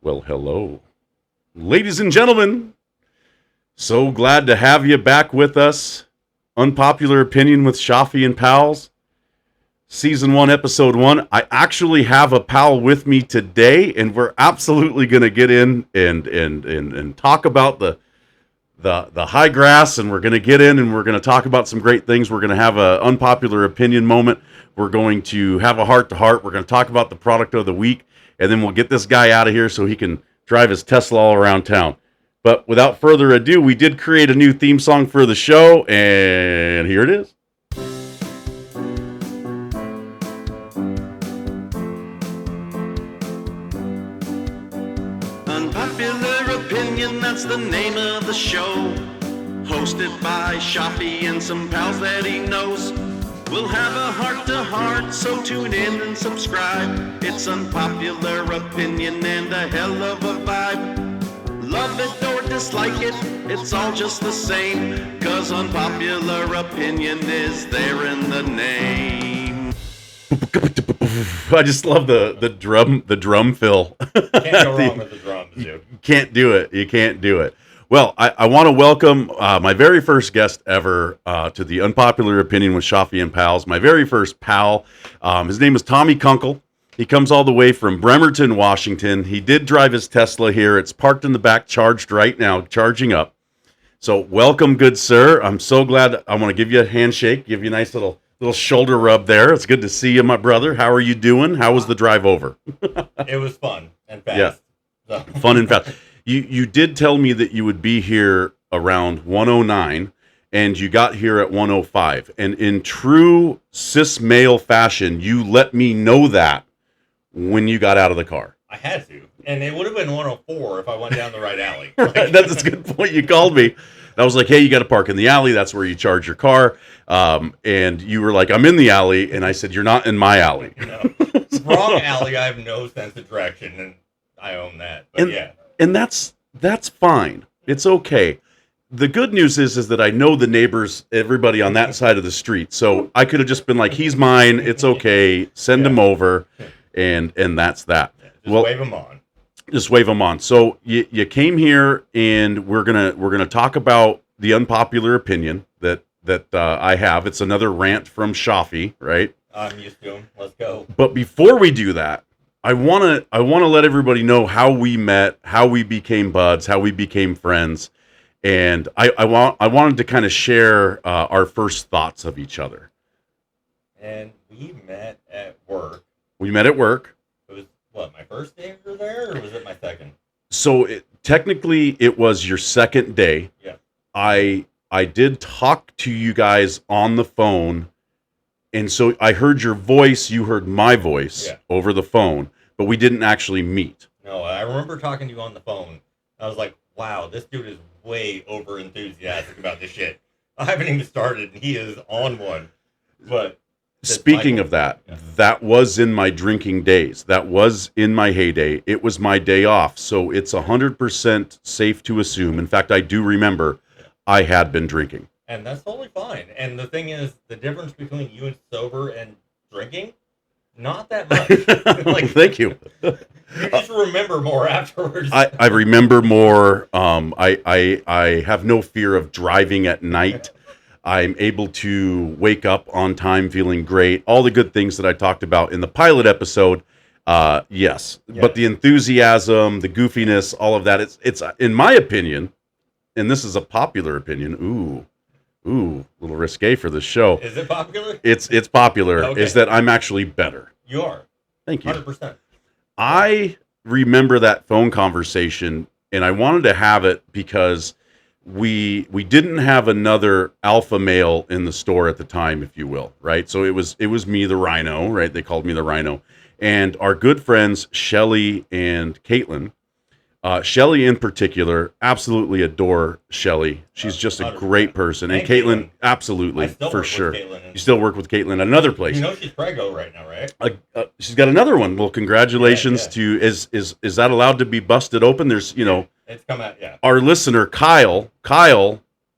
Well, hello. Ladies and gentlemen, so glad to have you back with us. Unpopular Opinion with Schaafy and Pals. Season 1, Episode 1. I actually have a pal with me today, and we're absolutely going to get in and talk about the high grass, and we're going to get in and we're going to talk about some great things. We're going to have an unpopular opinion moment. We're going to have a heart-to-heart. We're going to talk about the product of the week, and then we'll get this guy out of here so he can drive his Tesla all around town. But without further ado, we did create a new theme song for the show, and here it is. Unpopular Opinion, that's the name of the show. Hosted by Schaafy and some pals that he knows. We'll have a heart-to-heart, so tune in and subscribe. It's Unpopular Opinion and a hell of a vibe. Love it or dislike it, it's all just the same. 'Cause Unpopular Opinion is there in the name. I just love the drum fill. Can't go wrong with the drums, dude. You can't do it. You can't do it. Well, I want to welcome my very first guest ever to the Unpopular Opinion with Schaafy and Pals. My very first pal. His name is Tommy Kunkel. He comes all the way from Bremerton, Washington. He did drive his Tesla here. It's parked in the back, charged right now, charging up. So welcome, good sir. I'm so glad. I want to give you a handshake, give you a nice little shoulder rub there. It's good to see you, my brother. How are you doing? How was the drive over? It was fun and fast. Yeah. So. Fun and fast. You did tell me that you would be here around 109, and you got here at 105. And in true cis male fashion, you let me know that when you got out of the car. I had to. And it would have been 104 if I went down the right alley. Like, That's a good point. You called me. I was like, hey, you got to park in the alley. That's where you charge your car. And you were like, I'm in the alley. And I said, you're not in my alley. No. Wrong alley. I have no sense of direction, and I own that. But yeah. And that's fine. It's okay. The good news is that I know the neighbors, everybody on that side of the street. So I could have just been like, he's mine. It's okay. Send him over. And that's that. Yeah, just wave him on. Just wave them on. So you came here, and we're gonna talk about the unpopular opinion that I have. It's another rant from Schaafy, right? I'm used to him. Let's go. But before we do that, I wanna let everybody know how we met, how we became buds, how we became friends, and I wanted to kind of share our first thoughts of each other. And we met at work. We met at work. It was, what, my first day you were there, or was it my second? So technically, it was your second day. Yeah. I did talk to you guys on the phone, and so I heard your voice, you heard my voice over the phone, but we didn't actually meet. No, I remember talking to you on the phone. I was like, wow, this dude is way over enthusiastic about this shit. I haven't even started, and he is on one. But speaking of that, that was in my drinking days. That was in my heyday. It was my day off, so it's 100% safe to assume. In fact, I do remember I had been drinking. And that's totally fine. And the thing is, the difference between you and sober and drinking, not that much. Like, thank you. You just remember more afterwards. I remember more. I have no fear of driving at night. I'm able to wake up on time feeling great. All the good things that I talked about in the pilot episode, yes. But the enthusiasm, the goofiness, all of that, it's in my opinion, and this is a popular opinion. Ooh, a little risque for this show. Is it popular? It's popular. Okay. Is that I'm actually better. You are. Thank you. 100%. I remember that phone conversation, and I wanted to have it because we didn't have another alpha male in the store at the time, if you will, right? So it was me, the Rhino, right? They called me the Rhino, and our good friends Shelly and Caitlin. Shelly in particular, absolutely adore Shelly. She's just a 100%. great person, and Caitlin, absolutely, for sure. You still work with Caitlin at another place. You know she's preggo right now, right? She's got another one. Well, congratulations to is that allowed to be busted open? There's it's come out, our listener Kyle.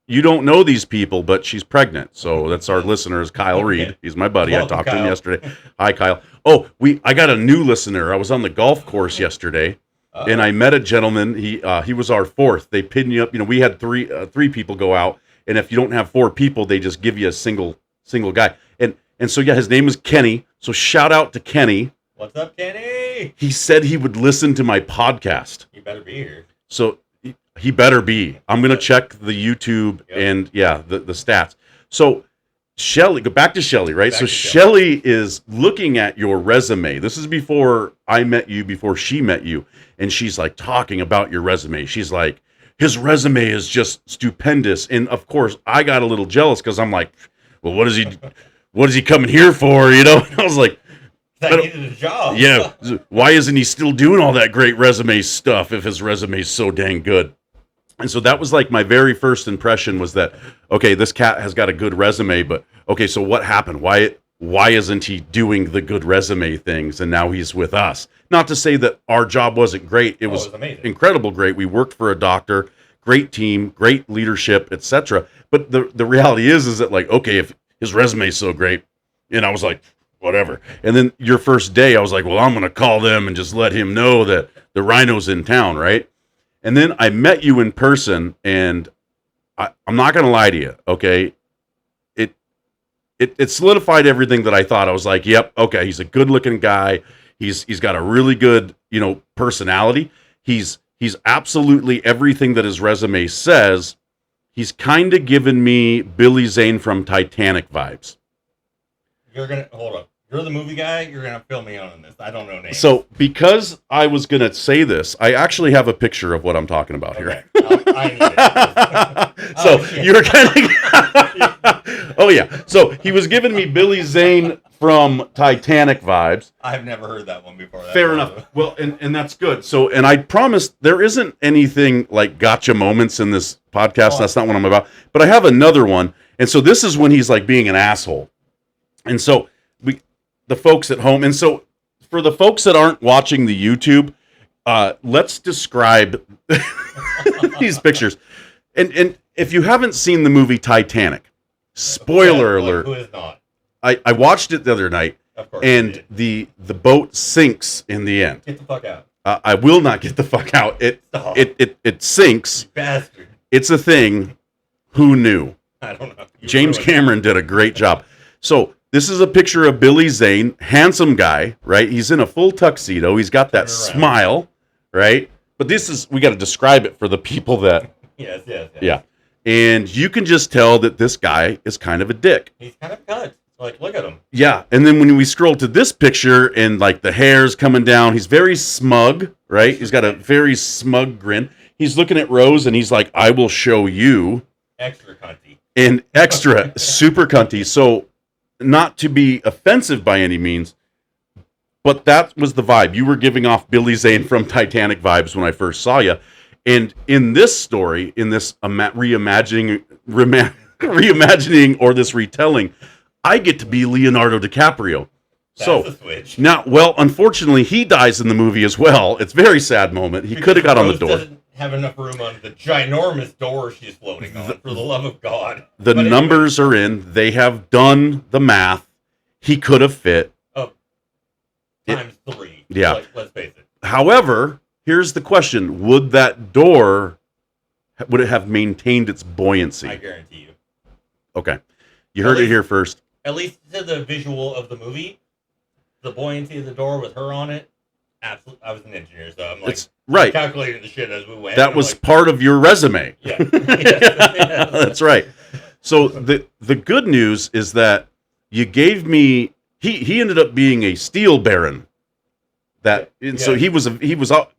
You don't know these people, but she's pregnant. So that's our listener is Kyle Reed. He's my buddy. Welcome, I talked to him Kyle. yesterday. Hi, Kyle. Oh, I got a new listener. I was on the golf course yesterday, and I met a gentleman. He was our fourth. They pinned you up. We had three people go out, and if you don't have four people, they just give you a single guy. And so yeah, his name is Kenny. So shout out to Kenny. What's up, Kenny? He said he would listen to my podcast. You better be here. So he better be. I'm gonna check the YouTube and the stats. So Shelly, go back to Shelly, right? So Shelly is looking at your resume. This is before I met you, before she met you, and she's like talking about your resume. She's like, his resume is just stupendous, and of course I got a little jealous because I'm like, well, what is he coming here for? And I was like, I needed a job. Yeah, why isn't he still doing all that great resume stuff if his resume is so dang good? And so that was like my very first impression was that, okay, this cat has got a good resume, but okay, so what happened? Why isn't he doing the good resume things? And now he's with us. Not to say that our job wasn't great. It was amazing. Incredible great. We worked for a doctor, great team, great leadership, etc. But the reality is that like, okay, if his resume is so great, and I was like, whatever. And then your first day, I was like, well, I'm going to call them and just let him know that the rhino's in town, right? And then I met you in person, and I'm not going to lie to you, okay? It solidified everything that I thought. I was like, yep, okay, he's a good-looking guy. He's got a really good, personality. He's absolutely everything that his resume says. He's kind of given me Billy Zane from Titanic vibes. Hold up. You're the movie guy. You're going to fill me in on this. I don't know names. So because I was going to say this, I actually have a picture of what I'm talking about here. I need it. So you were kind of... Oh, yeah. So he was giving me Billy Zane from Titanic vibes. I've never heard that one before. Fair enough. Well, and that's good. So, and I promised there isn't anything like gotcha moments in this podcast. That's not what I'm about. But I have another one. And so this is when he's like being an asshole. And so the folks at home, and so for the folks that aren't watching the YouTube, let's describe these pictures. And if you haven't seen the movie Titanic, spoiler alert. Who is not? I watched it the other night, of course, and the boat sinks in the end. Get the fuck out. I will not get the fuck out. It sinks. You bastard. It's a thing. Who knew? I don't know. James Cameron did a great job. So this is a picture of Billy Zane, handsome guy, right? He's in a full tuxedo. He's got that smile, right? But we got to describe it for the people that... Yes. Yeah. And you can just tell that this guy is kind of a dick. He's kind of cut. Like, look at him. Yeah. And then when we scroll to this picture and like the hair's coming down, he's very smug, right? He's got a very smug grin. He's looking at Rose and he's like, I will show you. Extra cunty. And extra, super cunty. So not to be offensive by any means, but that was the vibe. You were giving off Billy Zane from Titanic vibes when I first saw you. And in this story, in this reimagining or this retelling, I get to be Leonardo DiCaprio. That's a switch. Now, well, unfortunately, he dies in the movie as well. It's a very sad moment. He could have got on the door. Doesn't have enough room on the ginormous door she's floating on, for the love of God. The numbers are in. They have done the math. He could have fit. Times 3. Yeah. Like, let's face it. However, here's the question. Would that door, would it have maintained its buoyancy? I guarantee you. Okay. You heard it here first. At least to the visual of the movie, the buoyancy of the door with her on it, absolutely. I was an engineer, so I'm like, it's right. Calculating the shit as we went. That was like, part of your resume. Yeah. That's right. So the good news is that you gave me, he ended up being a steel baron. So he was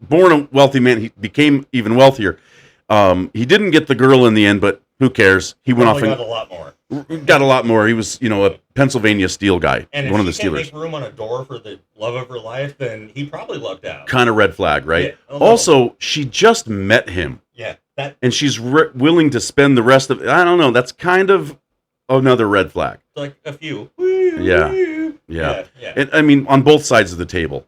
born a wealthy man. He became even wealthier. He didn't get the girl in the end, but who cares? He went off and got a lot more. Got a lot more. He was, a Pennsylvania steel guy, and one of the Steelers. If he Steelers. can't make room on a door for the love of her life, then he probably lucked out. Kind of red flag, right? Yeah, also, she just met him. Yeah, and she's willing to spend the rest of. I don't know. That's kind of another red flag. Like a few. Yeah. And I mean, on both sides of the table.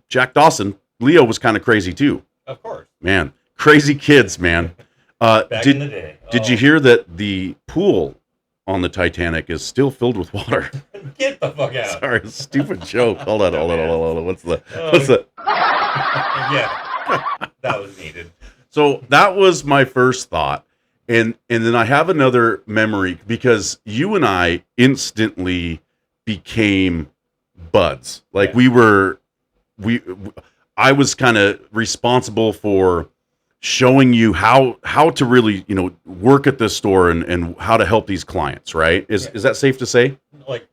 Jack Dawson, Leo was kind of crazy too. Of course. Man, crazy kids, man. Back in the day. Did you hear that the pool on the Titanic is still filled with water? Get the fuck out. Sorry, stupid joke. Hold on. What's the Yeah, that was needed. So that was my first thought. And then I have another memory because you and I instantly became buds. Like Yeah. we I was kind of responsible for showing you how to really, work at this store and how to help these clients, right? Is Yeah. is that safe to say? Like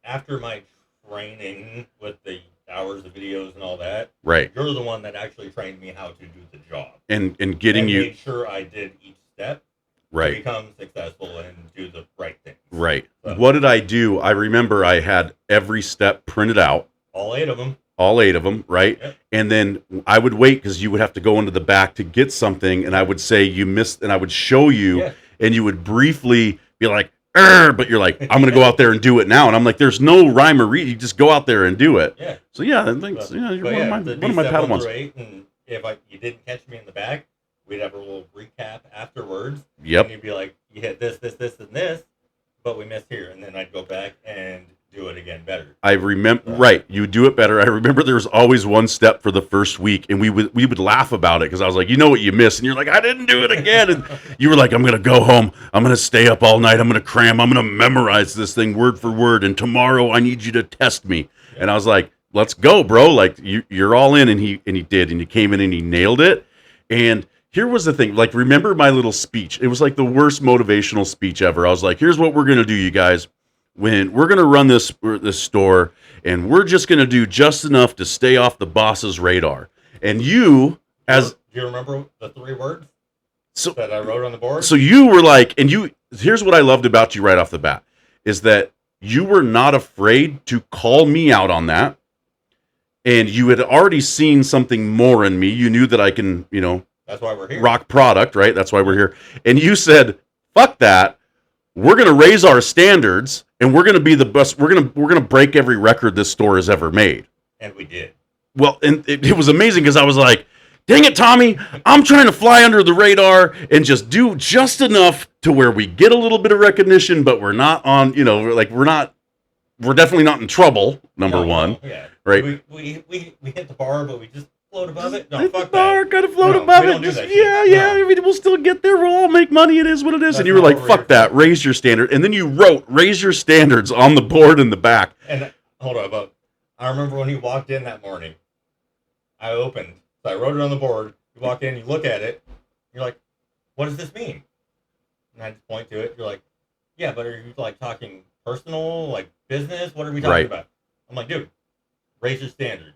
after my training with the hours of videos and all that, Right. you're the one that actually trained me how to do the job And getting and you made sure I did each step to right. become successful and do the right thing. Right. So, What did I do? I remember I had every step printed out, all 8 of them. all 8 of them, right? Yep. And then I would wait because you would have to go into the back to get something, and I would say you missed, and I would show you, Yeah. and you would briefly be like, but you're like, I'm gonna go out there and do it now, and I'm like, there's no rhyme or reason. You just go out there and do it. Yeah. So yeah, I think you're But one there'd of be my 7 Padawans. through 8, and if you didn't catch me in the back, we'd have a little recap afterwards. Yep. And you'd be like, you hit this, this, this, and this, but we missed here. And then I'd go back and do it again better. I remember, right? You do it better. I remember there was always one step for the first week, and we would laugh about it because I was like, you know what you missed, and you're like, I didn't do it again, and you were like, I'm gonna go home, I'm gonna stay up all night, I'm gonna cram, I'm gonna memorize this thing word for word, and tomorrow I need you to test me, and I was like, let's go, bro, like you're all in, and he did, and he came in and he nailed it, and here was the thing, like remember my little speech? It was like the worst motivational speech ever. I was like, here's what we're gonna do, you guys. When we're going to run this store, and we're just going to do just enough to stay off the boss's radar. And you, as do you remember the 3 words so that I wrote on the board? so you were like, and you, here's what I loved about you right off the bat, is that you were not afraid to call me out on that. And you had already seen something more in me. You knew that I can, That's why we're here. rock product, right? That's why we're here. And you said, fuck that. We're going to raise our standards, and we're going to be the best. We're going to break every record this store has ever made. And we did. Well, and it was amazing because I was like, dang it, Tommy, I'm trying to fly under the radar and just do just enough to where we get a little bit of recognition, but we're not on, we're definitely not in trouble, number one. Yeah. Right. We hit the bar, but we just float above it. No, Hit fuck the bar, that. kind of float No, above we it. don't do Just, that shit. yeah. No. I mean, we'll still get there. We'll all make money. It is what it is. That's And you were not like, what we're fuck here that. for. Raise your standard. And then you wrote, raise your standards on the board in the back. And hold on, but I remember when you walked in that morning, I opened, so I wrote it on the board. You walk in, you look at it, you're like, what does this mean? And I just point to it. You're like, yeah, but are you like talking personal, like business? What are we talking Right. about? I'm like, dude, raise your standards.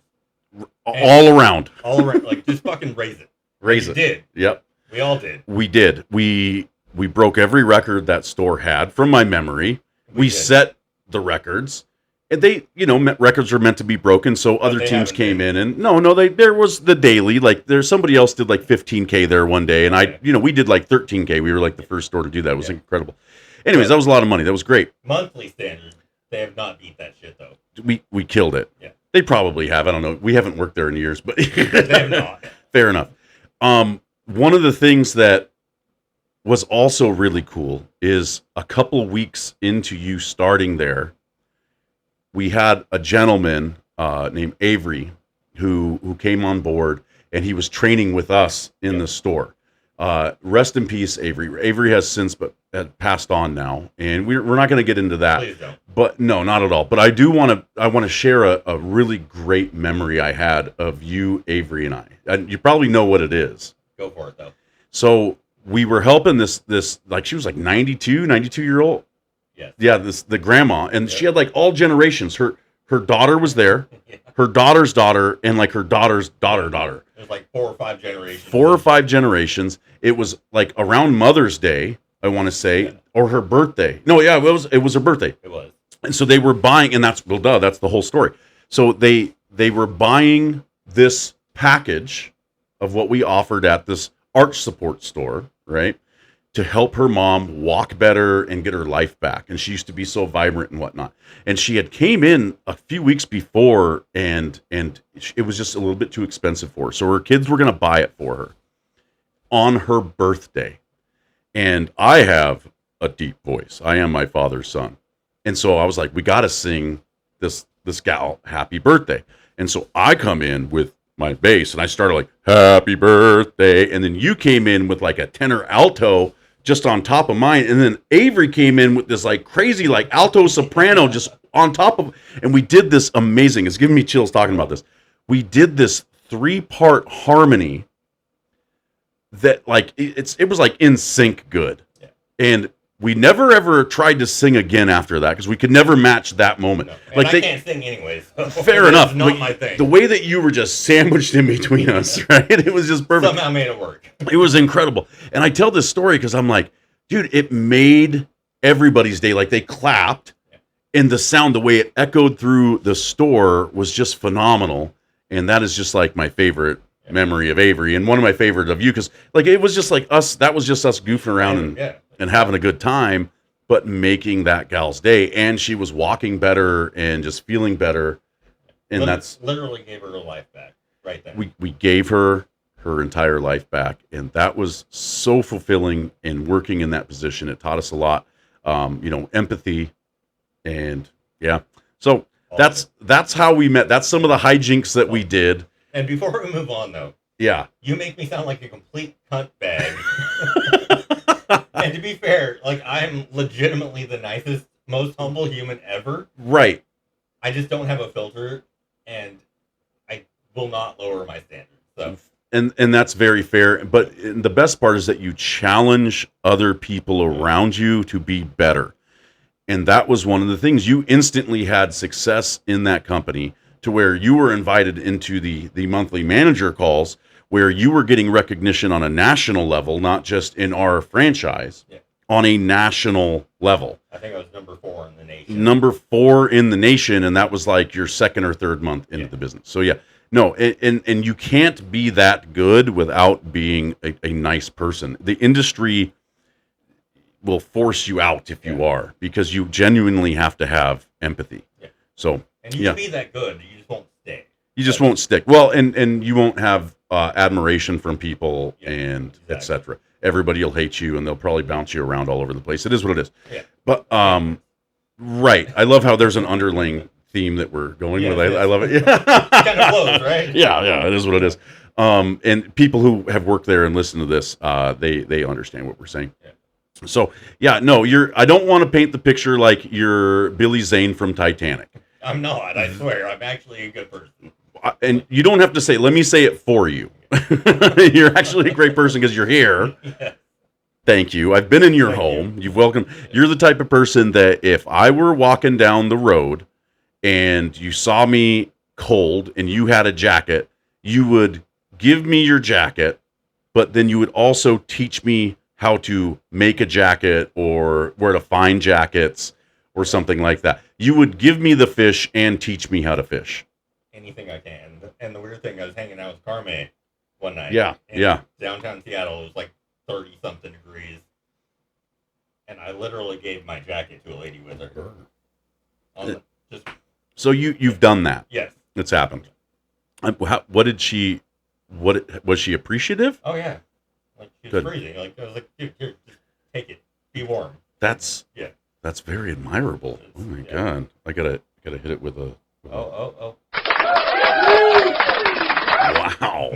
All around. All around. Like, just fucking raise it. Raise We it. did. Yep. We all did. We did. We broke every record that store had from my memory. We did. set the records. And they, records are meant to be broken, so other they teams haven't came been. in and there was the daily, like there's somebody else did like 15K there one day, and Okay. we did like 13K. We were like the first store to do that. It was Yeah. incredible. Anyways, that was a lot of money. That was great. Monthly standards, they have not beat that shit, though. We killed it. Yeah. They probably have. I don't know. We haven't worked there in years, but They have not. fair enough. One of the things that was also really cool is a couple weeks into you starting there, we had a gentleman named Avery who came on board, and he was training with us in the store. Rest in peace, Avery. Avery has since had passed on now, and we're not going to get into that. Please don't. But no, not at all. But I do want to share a really great memory I had of you, Avery, and I. And you probably know what it is. Go for it, though. So we were helping this like she was like 92 year old. Yes. Yeah, the grandma, and she Yeah. had like all generations. Her daughter was there, Yeah. her daughter's daughter, and like her daughter's daughter. There's like 4 or 5 generations. 4 or 5 generations. It was like around Mother's Day, I want to say, Yeah. or her birthday. No, yeah, it was her birthday. It was. And so they were buying, and that's the whole story. So they were buying this package of what we offered at this arch support store, right? To help her mom walk better and get her life back. And she used to be so vibrant and whatnot. And she had came in a few weeks before, and it was just a little bit too expensive for her. So her kids were going to buy it for her on her birthday. And I have a deep voice. I am my father's son. And so I was like, we got to sing this gal happy birthday. And so I come in with 2 guitars, my bass, and I started like happy birthday, and then you came in with like a tenor alto just on top of mine, and then Avery came in with this like crazy like alto soprano just on top of, and we did this amazing. It's giving me chills talking about this. We did this 3-part harmony that like it was like in sync good, and we never ever tried to sing again after that because we could never match that moment. No. Like I can't sing anyways. So fair enough. Not my thing. The way that you were just sandwiched in between us, right? It was just perfect. Somehow made it work. It was incredible. And I tell this story because I'm like, dude, it made everybody's day. Like they clapped, and the sound, the way it echoed through the store was just phenomenal. And that is just like my favorite memory of Avery, and one of my favorite of you, because like it was just like us. That was just us goofing around and having a good time, but making that gal's day. And she was walking better and just feeling better. And that's literally gave her life back right there. We gave her entire life back, and that was so fulfilling. And working in that position, it taught us a lot. Empathy, and so that's how we met. That's some of the hijinks that we did. And before we move on, though, you make me sound like a complete cunt bag. And to be fair, like I'm legitimately the nicest, most humble human ever. Right. I just don't have a filter, and I will not lower my standards. So. And that's very fair. But the best part is that you challenge other people around you to be better. And that was one of the things. You instantly had success in that company to where you were invited into the monthly manager calls, where you were getting recognition on a national level, not just in our franchise, on a national level. I think I was number 4 in the nation. Number 4 in the nation, and that was like your second or third month into the business. So no, and you can't be that good without being a nice person. The industry will force you out if you are, because you genuinely have to have empathy. So and you can be that good, you just won't stick. You just won't stick. Well, and you won't have admiration from people, and etc. Everybody will hate you, and they'll probably bounce you around all over the place. It is what it is. But right, I love how there's an underlying theme that we're going with. I love it. It kind of flows, right? Yeah, it is what it is. And people who have worked there and listen to this, they understand what we're saying. So no, I don't want to paint the picture like you're Billy Zane from Titanic. I'm not. I swear, I'm actually a good person. And you don't have to say. Let me say it for you. You're actually a great person because you're here. Thank you. I've been in your home. You've welcomed. You're the type of person that if I were walking down the road and you saw me cold and you had a jacket, you would give me your jacket, but then you would also teach me how to make a jacket or where to find jackets or something like that. You would give me the fish and teach me how to fish. Anything I can. And the weird thing, I was hanging out with Carme one night. Downtown Seattle, it was like 30-something degrees. And I literally gave my jacket to a lady with her. So you've done that? Yes. It's happened. What was she appreciative? Oh, yeah. Like, she was freezing. Like, I was like, dude, here, just take it. Be warm. That's very admirable. Oh, my God. I gotta hit it with a... Oh. Wow.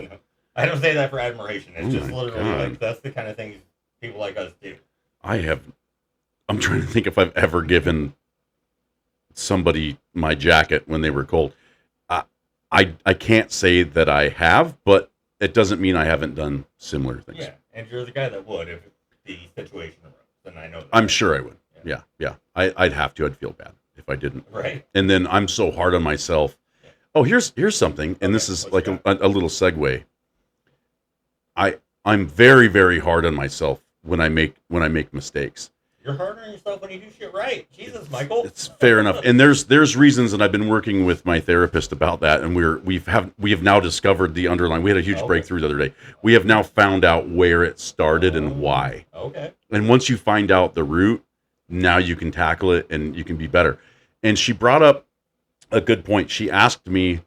I don't say that for admiration. It's just literally like that's the kind of things people like us do. I'm trying to think if I've ever given somebody my jacket when they were cold. I can't say that I have, but it doesn't mean I haven't done similar things. Yeah, and you're the guy that would if the situation arose, and I know that. I'm sure I would. Yeah. I'd have to. I'd feel bad if I didn't. Right. And then I'm so hard on myself. Oh, here's something, and this is like a little segue. I'm very, very hard on myself when I make mistakes. You're hard on yourself when you do shit right. Jesus, Michael. It's fair enough. And there's reasons, and I've been working with my therapist about that, and we have now discovered the underlying. We had a huge breakthrough the other day. We have now found out where it started and why. Okay. And once you find out the root, now you can tackle it and you can be better. And she brought up a good point. She asked me,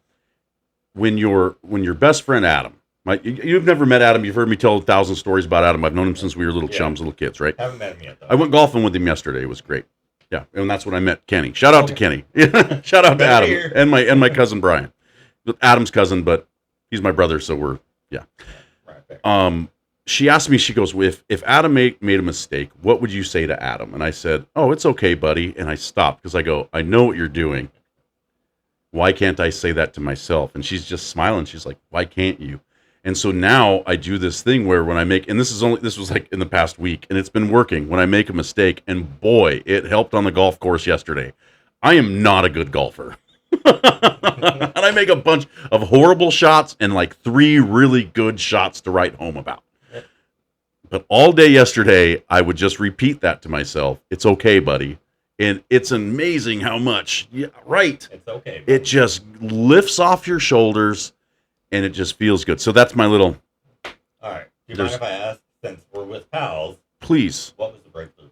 when your best friend Adam, you've never met Adam. You've heard me tell 1,000 stories about Adam. I've known him since we were little chums, little kids, right? Haven't met him yet, though. I went golfing with him yesterday. It was great. Yeah, and that's when I met Kenny. Shout out to Kenny. Shout out to Adam and my cousin Brian. Adam's cousin, but he's my brother, so we're Right there. She asked me, she goes, if Adam made a mistake, what would you say to Adam? And I said, oh, it's okay, buddy. And I stopped because I go, I know what you're doing. Why can't I say that to myself? And she's just smiling. She's like, why can't you? And so now I do this thing where when I make, and this was like in the past week, and it's been working, when I make a mistake, and boy, it helped on the golf course yesterday. I am not a good golfer. And I make a bunch of horrible shots and like 3 really good shots to write home about. But all day yesterday, I would just repeat that to myself. It's okay, buddy. And it's amazing how much, right. It's okay. Buddy. It just lifts off your shoulders and it just feels good. So that's my little. All right. Do you mind if I ask, since we're with pals? Please. What was the breakthrough,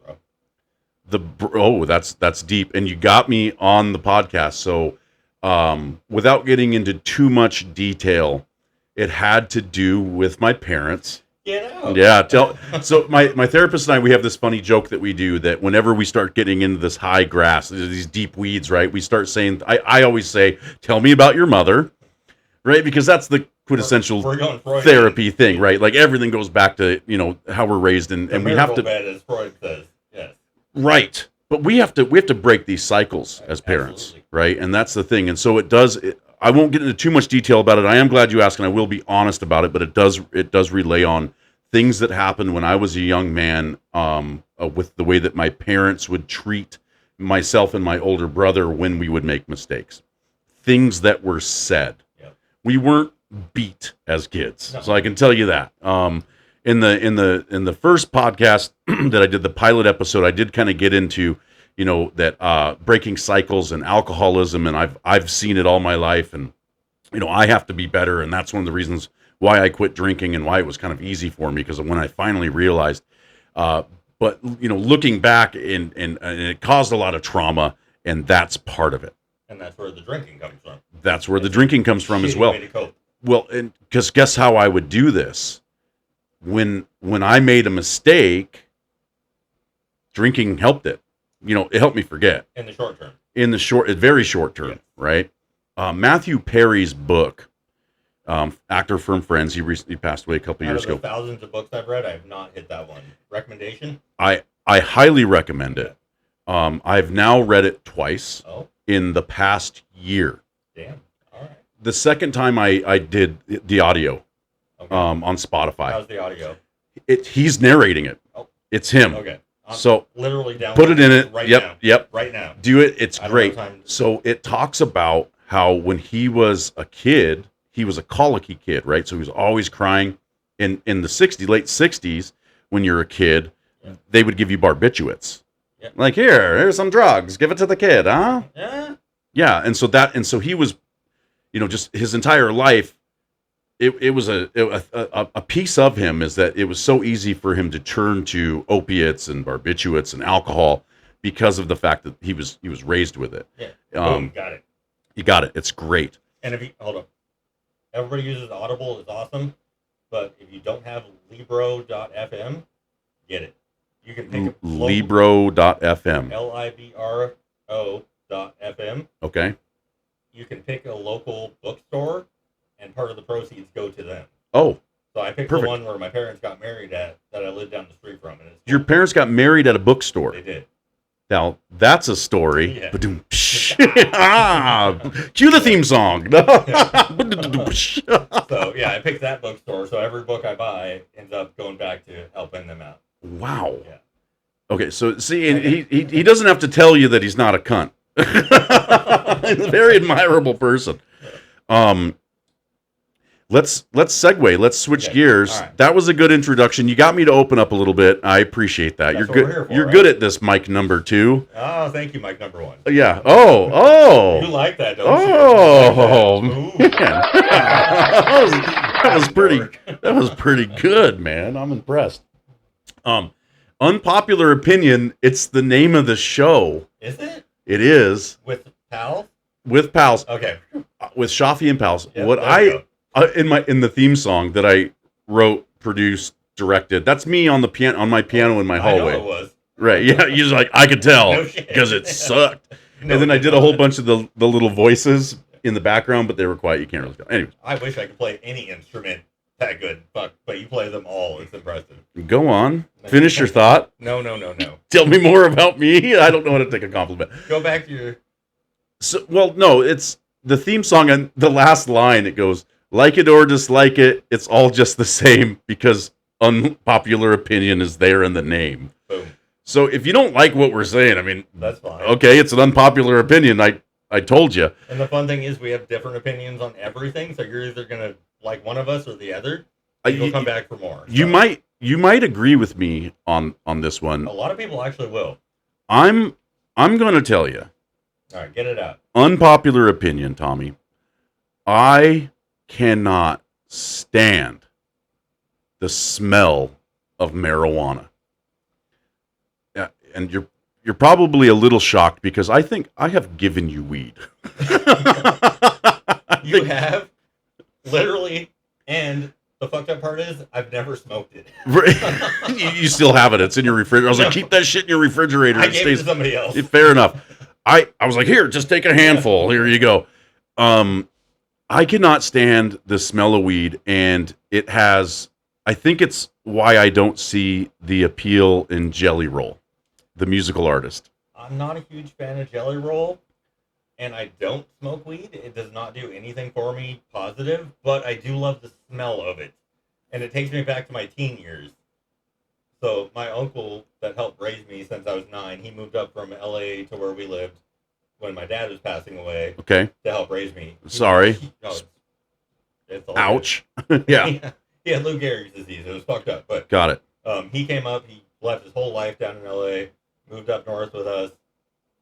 bro? That's deep. And you got me on the podcast. So without getting into too much detail, it had to do with my parents. Get out. Yeah. So my therapist and I, we have this funny joke that we do that whenever we start getting into this high grass, these deep weeds, right? We start saying, I always say, tell me about your mother, right? Because that's the quintessential therapy thing, right? Like everything goes back to, how we're raised and we have to. Bed, as Freud says. Yes. Right. But we have to break these cycles as parents, absolutely. Right? And that's the thing. And so I won't get into too much detail about it. I am glad you asked, and I will be honest about it. But it does relay on things that happened when I was a young man, with the way that my parents would treat myself and my older brother when we would make mistakes. Things that were said. Yep. We weren't beat as kids, so I can tell you that. In the first podcast that I did, the pilot episode, I did kind of get into. That breaking cycles and alcoholism, and I've seen it all my life, and I have to be better, and that's one of the reasons why I quit drinking and why it was kind of easy for me, because when I finally realized, but looking back, and it caused a lot of trauma, and that's part of it. And that's where the drinking comes from. That's where the drinking comes from as well. Well, and because guess how I would do this? When I made a mistake, drinking helped it. It helped me forget. In the short term. Very short term, yes. Right? Matthew Perry's book, actor from Friends, he recently passed away a couple years ago. Thousands of books I've read, I have not hit that one. Recommendation? I highly recommend it. I've now read it twice in the past year. Damn. All right. The second time I did the audio on Spotify. How's the audio? He's narrating it. Oh. It's him. Okay. So literally down. Put it in it. Right yep. Now. Yep. Right now. Do it. It's great. So it talks about how when he was a kid, he was a colicky kid, right? So he was always crying. In the late 60s, when you're a kid, they would give you barbiturates. Yeah. Like, here's some drugs. Give it to the kid, huh? Yeah. Yeah. And so he was, just his entire life. It was a piece of him is that it was so easy for him to turn to opiates and barbiturates and alcohol because of the fact that he was raised with it. Yeah. Got it. You got it. It's great. And hold up, everybody uses Audible. It's awesome, but if you don't have Libro.fm, get it. You can pick up Libro.fm. Libro.fm. Okay. You can pick a local bookstore. And part of the proceeds go to them. Oh, so I picked perfect. The one where my parents got married at that I lived down the street from. And your parents got married at a bookstore. They did. Now that's a story. Yeah. Cue the theme song. So yeah, I picked that bookstore. So every book I buy ends up going back to helping them out. Wow. Yeah. Okay, so see, and he doesn't have to tell you that he's not a cunt. He's a very admirable person. Let's segue. Let's switch gears. Right. That was a good introduction. You got me to open up a little bit. I appreciate that. That's You're good. You're good at this, Mike number 2. Oh, thank you, Mike number 1. Yeah. Oh. You like that, don't you? Oh, man. that was pretty good, man. I'm impressed. Unpopular opinion. It's the name of the show. Is it? It is. With pals. With pals. Okay. With Schaafy and pals. Yep, in the theme song that I wrote, produced, directed. That's me on my piano in my hallway. I know it was. Right. Yeah. You're like, I could tell because it sucked. And then I did a whole bunch of the little voices in the background, but they were quiet. You can't really tell. Anyways, I wish I could play any instrument that good, but you play them all. It's impressive. go on. Finish your thought. No. Tell me more about me. I don't know how to take a compliment. Go back to your... So, well, no, it's the theme song and the last line. It goes, like it or dislike it, it's all just the same because unpopular opinion is there in the name. Boom. So if you don't like what we're saying, I mean, That's fine. okay, it's an unpopular opinion. I told you. And the fun thing is we have different opinions on everything, so you're either going to like one of us or the other. You'll come back for more. You might agree with me on this one. A lot of people actually will. I'm going to tell you. All right, get it out. Unpopular opinion, Tommy. I cannot stand the smell of marijuana. Yeah, and you're probably a little shocked because I think I have given you weed. You have? Literally. And the fucked up part is I've never smoked it. You still have it. It's in your refrigerator. I was like, keep that shit in your refrigerator. I gave it to somebody else. Fair enough. I was like, here, just take a handful. Here you go. I cannot stand the smell of weed, and it has, I think it's why I don't see the appeal in Jelly Roll, the musical artist. I'm not a huge fan of Jelly Roll, and I don't smoke weed. It does not do anything for me positive, but I do love the smell of it. And it takes me back to my teen years. So my uncle that helped raise me since I was 9, he moved up from LA to where we lived when my dad was passing away. Okay. To help raise me. Sorry. It's all ouch. Yeah. He had Lou Gehrig's disease. It was fucked up. But got it. He came up. He left his whole life down in LA, moved up north with us,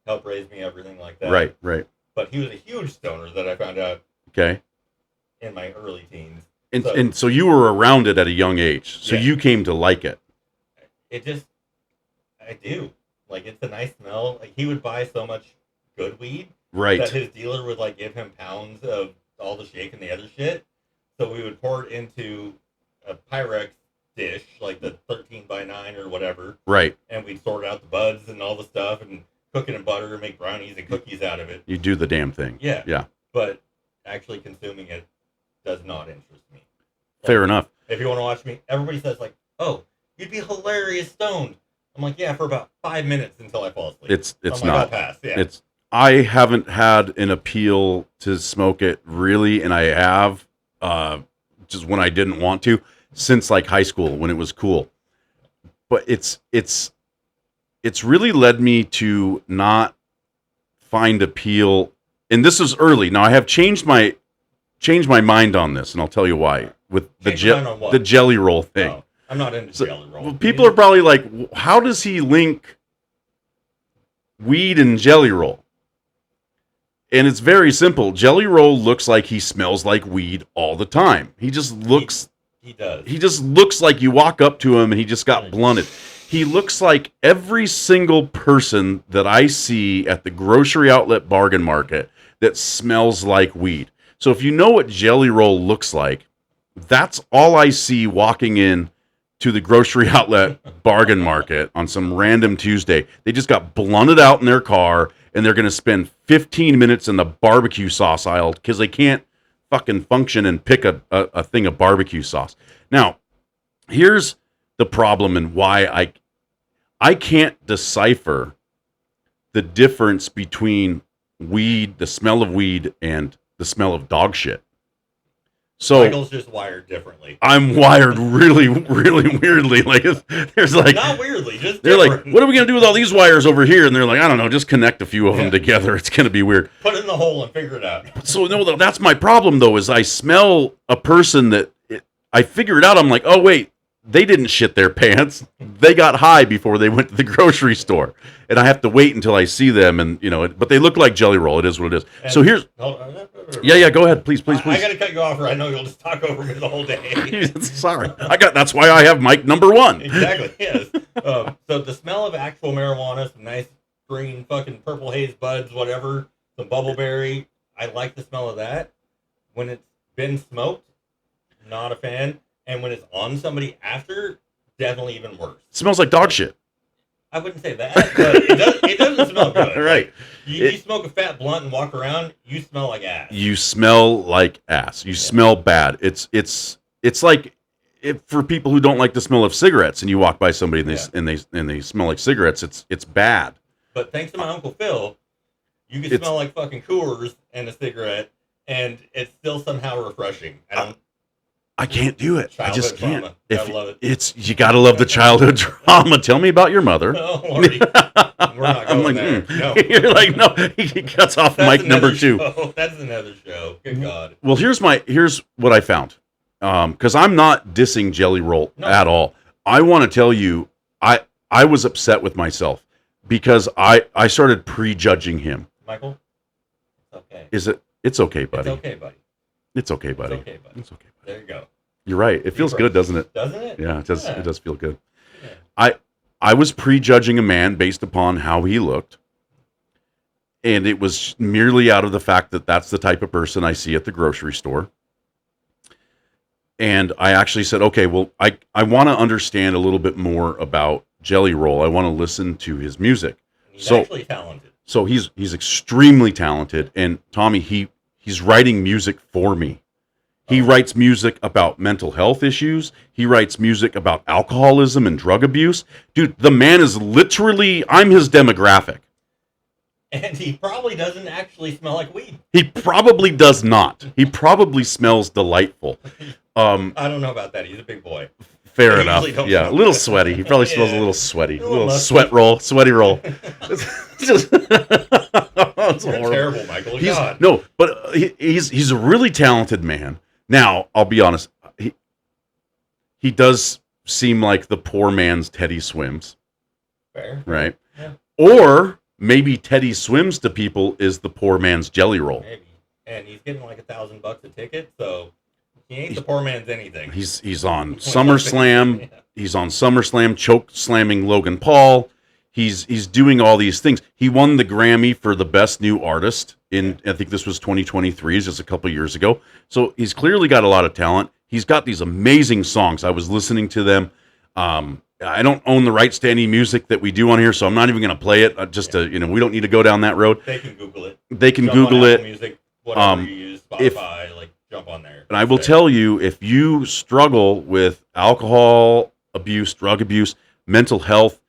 helped raise me, everything like that. Right. But he was a huge stoner that I found out Okay. in my early teens. And so you were around it at a young age. So Yeah. you came to like it. I do. Like, it's a nice smell. Like, he would buy so much good weed Right. that his dealer would, like, give him pounds of all the shake and the other shit. So we would pour it into a Pyrex dish, like the 13 by 9 or whatever. Right. And we'd sort out the buds and all the stuff and cook it in butter and make brownies and cookies out of it. You do the damn thing. Yeah. Yeah. But actually consuming it does not interest me. Fair enough. If you want to watch me, everybody says, like, oh, you'd be hilarious stoned. I'm like, yeah, for about 5 minutes until I fall asleep. It's I'm like, not. I'll pass. Yeah. I haven't had an appeal to smoke it really, and I have just when I didn't want to since like high school when it was cool. But it's really led me to not find appeal, and this is early. Now I have changed my mind on this, and I'll tell you why with the Jelly Roll thing. Oh, I'm not into Jelly Roll. Well, people are probably like, how does he link weed and Jelly Roll? And it's very simple. Jelly Roll looks like he smells like weed all the time. He just looks... He does. He just looks like you walk up to him and he just got blunted. He looks like every single person that I see at the grocery outlet bargain market that smells like weed. So if you know what Jelly Roll looks like, that's all I see walking in to the grocery outlet bargain market on some random Tuesday. They just got blunted out in their car, and they're going to spend 15 minutes in the barbecue sauce aisle because they can't fucking function and pick a thing of barbecue sauce. Now, here's the problem and why I can't decipher the difference between weed, the smell of weed, and the smell of dog shit. So Michael's just wired differently. I'm wired really, really weirdly. Like there's like not weirdly, just they're different. like, what are we gonna do with all these wires over here? And they're like, I don't know, just connect a few of them together. It's gonna be weird. Put it in the hole and figure it out. So no, that's my problem though. Is I smell a person that I figure it out. I'm like, oh wait, they didn't shit their pants. They got high before they went to the grocery store, and I have to wait until I see them. And but they look like Jelly Roll. It is what it is. And so here's. Yeah, go ahead, please. I gotta cut you off, or I know you'll just talk over me the whole day. Sorry, that's why I have mic number 1. Exactly. Yes. So the smell of actual marijuana, some nice green fucking purple haze buds, whatever, some bubbleberry. I like the smell of that. When it's been smoked, not a fan. And when it's on somebody after, definitely even worse. It smells like dog shit. I wouldn't say that, but it doesn't smell good. Right. Like, you smoke a fat blunt and walk around, you smell like ass. You smell like ass. You smell bad. It's like for people who don't like the smell of cigarettes, and you walk by somebody and they smell like cigarettes. It's bad. But thanks to my Uncle Phil, you can smell like fucking Coors and a cigarette, and it's still somehow refreshing. I can't do it. I just can't. Trauma. Gotta love it. You gotta love the childhood drama. Tell me about your mother. Oh, Lordy. We're not going there. No. You're like, no. He cuts off mic number 2. That's another show. Good God. Well, here's what I found. Because I'm not dissing Jelly Roll at all. I want to tell you, I was upset with myself because I started prejudging him. Michael, it's okay. It's okay, buddy. It's okay, buddy. It's okay, buddy. It's okay, buddy. It's okay, buddy. There you go. You're right. It feels good, doesn't it? Doesn't it? Yeah, it does. Yeah. It does feel good. Yeah. I was prejudging a man based upon how he looked, and it was merely out of the fact that that's the type of person I see at the grocery store. And I actually said, okay, well, I want to understand a little bit more about Jelly Roll. I want to listen to his music. He's actually talented. So he's extremely talented, and Tommy, he's writing music for me. He writes music about mental health issues. He writes music about alcoholism and drug abuse. Dude, the man is literally, I'm his demographic. And he probably doesn't actually smell like weed. He probably does not. He probably smells delightful. I don't know about that. He's a big boy. Fair I enough. usually don't Yeah, a smoke little that. sweaty. He probably smells a little sweaty. A little musky. sweaty roll. It's just, it's You're horrible. terrible, Michael. He's, God. no, but he's a really talented man. Now, I'll be honest. He does seem like the poor man's Teddy Swims, Fair. right? Yeah. Or maybe Teddy Swims to people is the poor man's Jelly Roll. Maybe. And he's getting like $1,000 a ticket, so he ain't the poor man's anything. He's on SummerSlam. Yeah. He's on SummerSlam, choke slamming Logan Paul. He's doing all these things. He won the Grammy for the best new artist in, I think this was 2023, it's just a couple years ago. So he's clearly got a lot of talent. He's got these amazing songs. I was listening to them. I don't own the rights to any music that we do on here, so I'm not even going to play it. We don't need to go down that road. They can Google it. They can Jump Google on it. Apple Music, whatever you use, Spotify, jump on there. And I will tell you, if you struggle with alcohol abuse, drug abuse, mental health,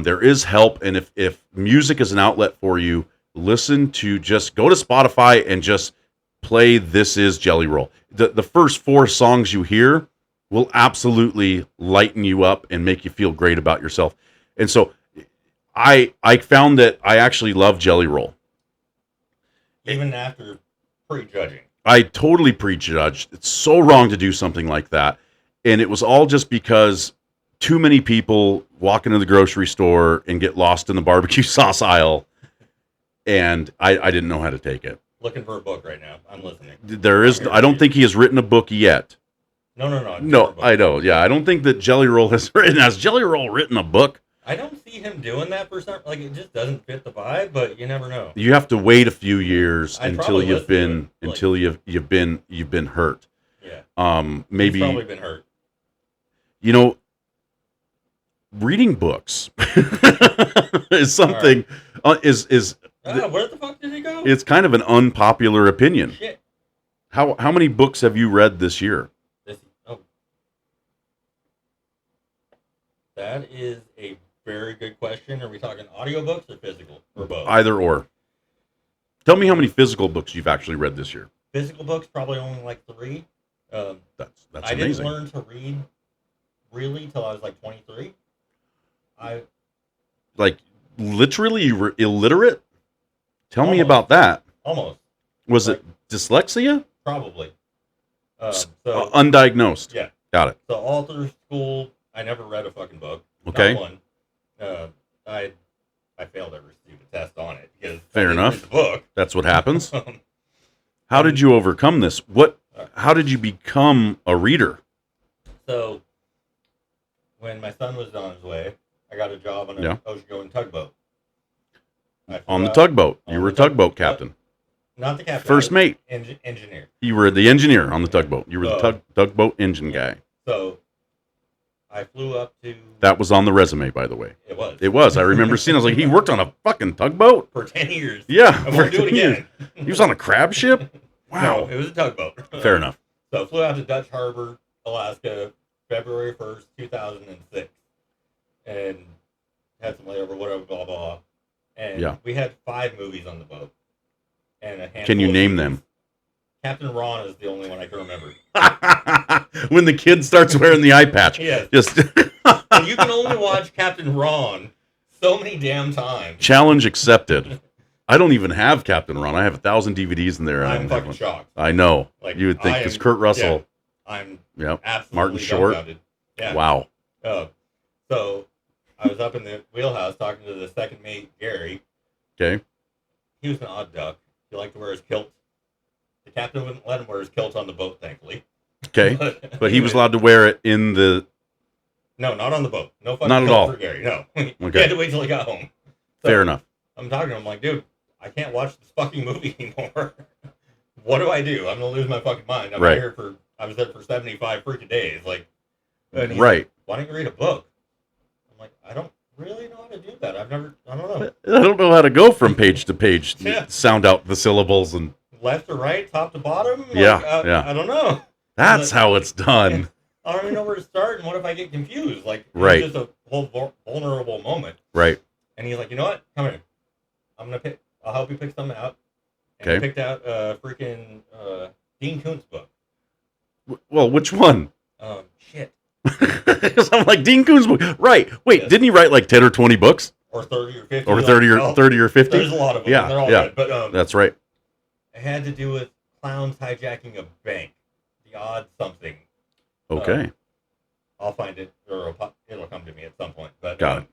there is help. And if music is an outlet for you, just go to Spotify and just play This Is Jelly Roll. The first 4 songs you hear will absolutely lighten you up and make you feel great about yourself. And so I found that I actually love Jelly Roll. Even after prejudging. I totally prejudged. It's so wrong to do something like that. And it was all just because too many people walk into the grocery store and get lost in the barbecue sauce aisle. And I didn't know how to take it. Looking for a book right now. I'm listening. I don't think he has written a book yet. No. No, I know. Yeah, I don't think that Jelly Roll has written. Has Jelly Roll written a book? I don't see him doing that for some. It just doesn't fit the vibe. But you never know. You have to wait a few years I'd until probably you've listen been to it, you've been hurt. Yeah. Maybe He's probably been hurt. Reading books is something. Where the fuck did he go? It's kind of an unpopular opinion. Shit. How many books have you read this year? That is a very good question. Are we talking audiobooks or physical? Or both? Either or. Tell me how many physical books you've actually read this year. Physical books, probably only 3. That's I amazing. didn't learn to read really till I was 23. Literally, you were illiterate? Tell me about that. Almost. Was it dyslexia? Probably. Undiagnosed. Yeah. Got it. So all through school, I never read a fucking book. Okay. Not one. I failed every stupid test on it because Fair I didn't enough. read the book. That's what happens. How did you overcome this? How did you become a reader? So when my son was on his way, I got a job on an ocean-going tugboat. On the tugboat. You were a tugboat captain. Not the captain. First mate. Engineer. You were the engineer on the tugboat. You were the tugboat engine guy. So I flew up to. That was on the resume, by the way. It was. It was. I remember seeing. I was like, he worked on a fucking tugboat For 10 years. Yeah, I won't do it again. He was on a crab ship. Wow. No, it was a tugboat. Fair enough. So I flew out to Dutch Harbor, Alaska, February 1st, 2006. And had some layover, whatever, blah, blah. And we had 5 movies on the boat. And a handful Can you of name movies. them? Captain Ron is the only one I can remember. When the kid starts wearing the eye patch. Yes. Just And you can only watch Captain Ron so many damn times. Challenge accepted. I don't even have Captain Ron. I have 1,000 DVDs in there. And I'm fucking shocked. I know. Like, you would think, because Kurt Russell. Yeah, I'm Yep. absolutely Martin Short. dumbfounded. Yeah. Wow. So I was up in the wheelhouse talking to the second mate, Gary. Okay. He was an odd duck. He liked to wear his kilt. The captain wouldn't let him wear his kilt on the boat, thankfully. Okay. But he was allowed to wear it in the... No, not on the boat. No fucking Not at kilt all. for Gary. No. He Okay. had to wait till he got home. So Fair enough. I'm talking to him like, dude, I can't watch this fucking movie anymore. What do I do? I'm going to lose my fucking mind. I was there for 75 freaking days. Like, and he's Right. like, why don't you read a book? I'm like, I don't really know how to do that. I don't know. I don't know how to go from page to page. Yeah. Sound out the syllables and... Left to right, top to bottom? Like, Yeah. I don't know. That's how it's done. I don't even know where to start, and what if I get confused? Like, Right. It's just a whole vulnerable moment. Right. And he's like, you know what? Come here. I'll help you pick something out. And Okay. he picked out a freaking Dean Koontz book. Well, which one? Shit. Because I'm like, Dean Koontz book. Right. Wait, Yes. didn't he write like 10 or 20 books? Or 30 or 50. Or 30 or 50? There's a lot of them. Yeah, They're all yeah. good. But That's right. it had to do with clowns hijacking a bank. The odd something. Okay. I'll find it, or it'll come to me at some point. But Got it.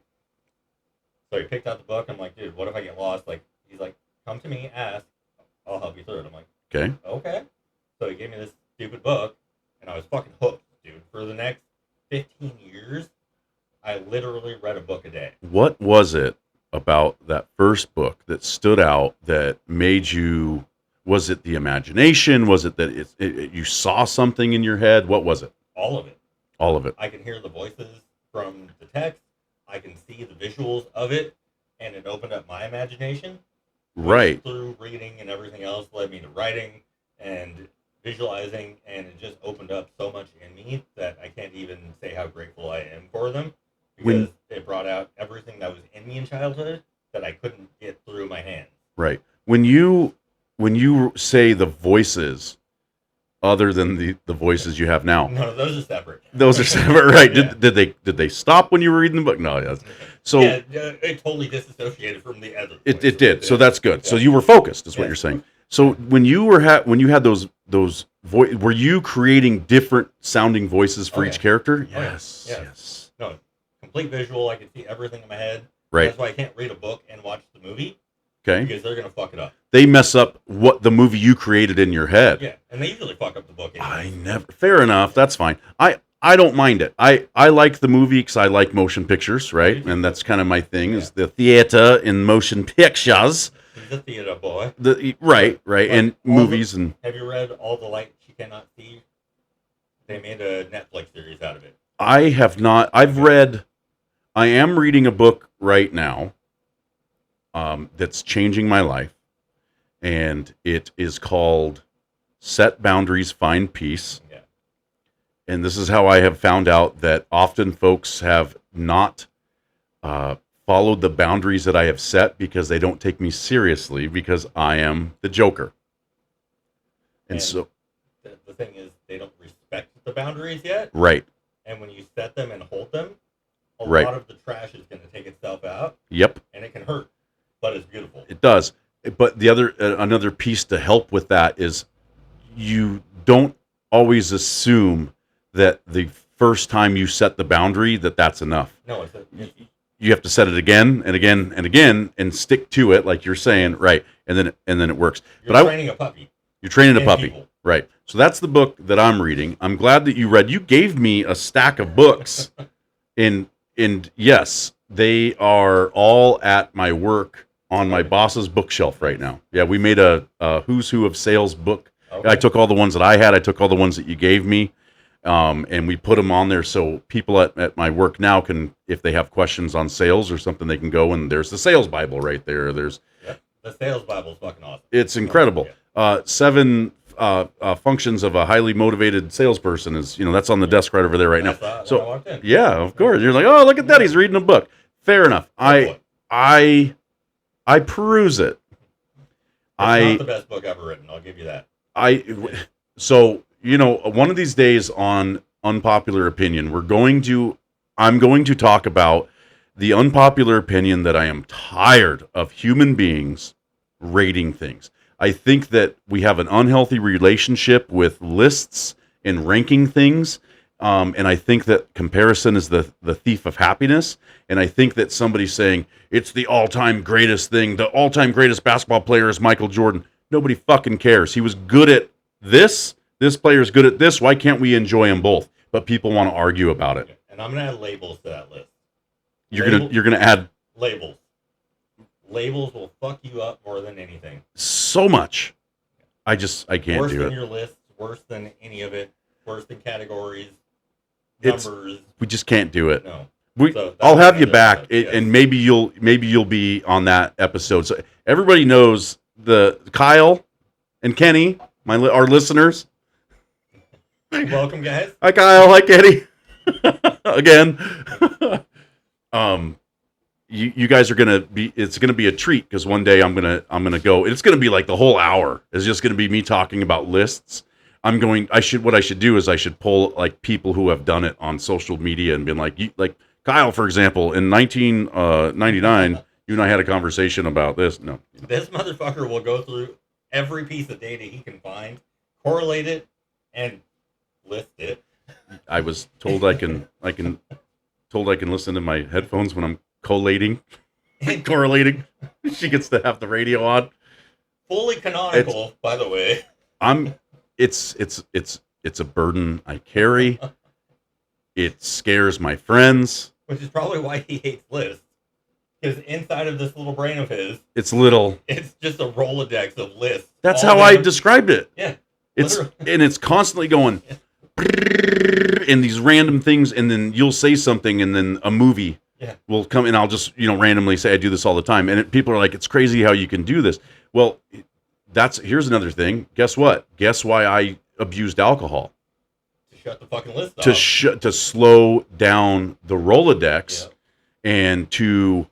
So he picked out the book. I'm like, dude, what if I get lost? Like, he's like, come to me, ask. I'll help you through it. I'm like, Okay. okay. So he gave me this stupid book, and I was fucking hooked, dude. For the next 15 years, I literally read a book a day. What was it about that first book that stood out that made you... Was it the imagination? Was it that you saw something in your head? What was it? All of it. All of it. I can hear the voices from the text. I can see the visuals of it, and it opened up my imagination. Right. Through reading and everything else led me to writing and visualizing, and it just opened up so much in me that I can't even say how grateful I am for them, because it brought out everything that was in me in childhood that I couldn't get through my hands. Right. When you say the voices other than the voices you have now. No, those are separate. Those are separate, right? Yeah. Did they stop when you were reading the book? No, yes. So yeah, it totally disassociated from the other. it voices. did. So that's good. Yeah. So you were focused, is what Yeah. you're saying. So when you had those were you creating different sounding voices for Oh, each yeah. character? Oh, yeah. Yes. Yeah. Yes. No, complete visual. I can see everything in my head. Right. That's why I can't read a book and watch the movie, Okay. because they're gonna fuck it up. They mess up what the movie you created in your head. Yeah, and they usually fuck up the book. Anyway. Fair enough. That's fine. I don't mind it. I like the movie because I like motion pictures, right? And that's kind of my thing, is the theater in motion pictures. He's a theater boy. Right, Like, and all movies the- and Have you read All the Light She Cannot See? They made a Netflix series out of it. I have not. I am reading a book right now that's changing my life, and it is called Set Boundaries, Find Peace. Yeah. And this is how I have found out that often folks have not followed the boundaries that I have set because they don't take me seriously because I am the Joker. And so, the thing is, they don't respect the boundaries yet. right. And when you set them and hold them, a Right. lot of the trash is going to take itself out, Yep. and it can hurt, but it's beautiful. It does. But the other, another piece to help with that is you don't always assume that the first time you set the boundary that's enough. No, You have to set it again and again and again and stick to it, like you're saying, right? And then it works. you're But training a puppy. you're training a and puppy, people. right? So that's the book that I'm reading. I'm glad that you read. You gave me a stack of books, and yes, they are all at my work on my boss's bookshelf right now. Yeah, we made a who's who of sales book. Okay. I took all the ones that I had. I took all the ones that you gave me, And we put them on there so people at my work now can, if they have questions on sales or something, they can go and there's the sales Bible right there. There's the sales Bible is fucking awesome. It's incredible. 7 functions of a highly motivated salesperson is, that's on the desk right over there right now. So yeah, of course. You're like, oh, look at that. He's reading a book. Fair enough. I peruse it. It's not the best book ever written. I'll give you that. So, one of these days on Unpopular Opinion, I'm going to talk about the unpopular opinion that I am tired of human beings rating things. I think that we have an unhealthy relationship with lists and ranking things. And I think that comparison is the thief of happiness. And I think that somebody saying it's the all-time greatest thing, the all-time greatest basketball player is Michael Jordan. Nobody fucking cares. He was good at this. This player is good at this. Why can't we enjoy them both? But people want to argue about it. And I'm gonna add labels to that list. You're gonna add labels. Labels will fuck you up more than anything. So much. I can't do it. Worse than your list. Worse than any of it. Worse than categories. Numbers. We just can't do it. No. I'll have you back, and maybe you'll be on that episode. So everybody knows the Kyle and Kenny, our listeners. Welcome, guys. Hi, Kyle. Hi, Kenny. Again. You guys are gonna be. It's gonna be a treat because one day I'm gonna go. It's gonna be like the whole hour. It's just gonna be me talking about lists. What I should do is I should pull like people who have done it on social media and been like Kyle, for example, in 1999, you and I had a conversation about this. No, this motherfucker will go through every piece of data he can find, correlate it, and list it. I was told I can listen to my headphones when I'm correlating. She gets to have the radio on. Fully canonical, by the way. It's a burden I carry. It scares my friends. Which is probably why he hates lists. Because inside of this little brain of his, it's just a Rolodex of lists. That's how I described it. Yeah. It's constantly going in these random things, and then you'll say something, and then a movie will come, and I'll just randomly say I do this all the time, and people are like, "It's crazy how you can do this." Well, here's another thing. Guess what? Guess why I abused alcohol? To shut the fucking list off. To slow down the Rolodex and to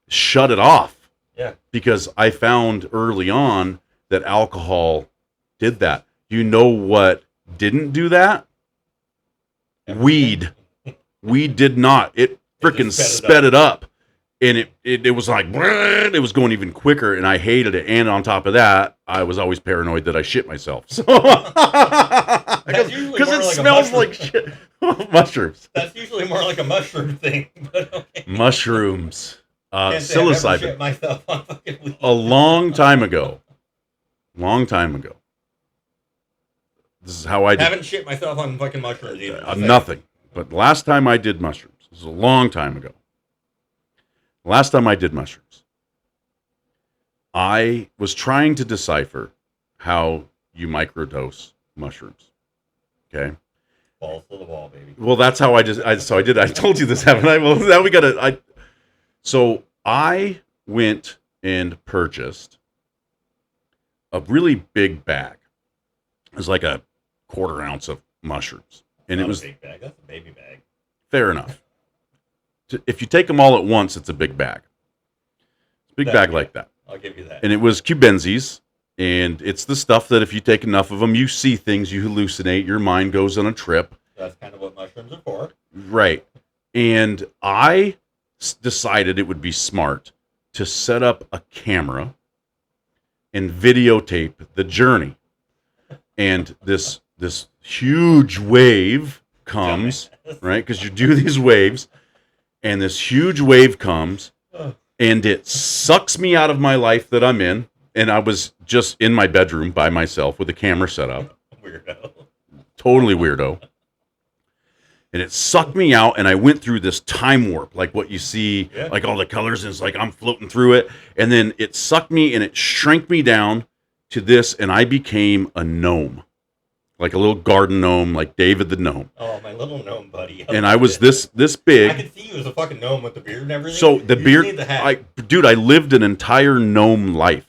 shut it off. Yeah. Because I found early on that alcohol did that. You know what didn't do that? Weed. Weed did not. It freaking sped it up. And it was like, it was going even quicker, and I hated it. And on top of that, I was always paranoid that I shit myself. So, because it smells like shit. Mushrooms. That's usually more like a mushroom thing. But okay. Mushrooms. Psilocybin. Shit myself on fucking weed. A long time ago. This is how I did. Haven't shit myself on fucking mushrooms either. Nothing. But last time I did mushrooms, this was a long time ago. Last time I did mushrooms, I was trying to decipher how you microdose mushrooms. Okay. Balls to the wall, baby. Well, that's how I did. I told you this, haven't I? Well, now we gotta. So I went and purchased a really big bag. It was like a 1/4 ounce of mushrooms, and it was a big bag. That's a baby bag. Fair enough. If you take them all at once, it's a big bag. It's a big bag like that. I'll give you that. And it was cubensis, and it's the stuff that if you take enough of them, you see things, you hallucinate, your mind goes on a trip. That's kind of what mushrooms are for. Right. And I decided it would be smart to set up a camera and videotape the journey. And this huge wave comes, right? Because you do these waves. And this huge wave comes, and it sucks me out of my life that I'm in. And I was just in my bedroom by myself with a camera set up. Weirdo. Totally weirdo. And it sucked me out, and I went through this time warp, like what you see, like all the colors, and it's like I'm floating through it. And then it sucked me, and it shrank me down to this, and I became a gnome. like a little garden gnome, like David the gnome. Oh, my little gnome buddy. And I was this I big. could see you as a fucking gnome with the beard and everything. So the You beard, need the hat. I lived an entire gnome life.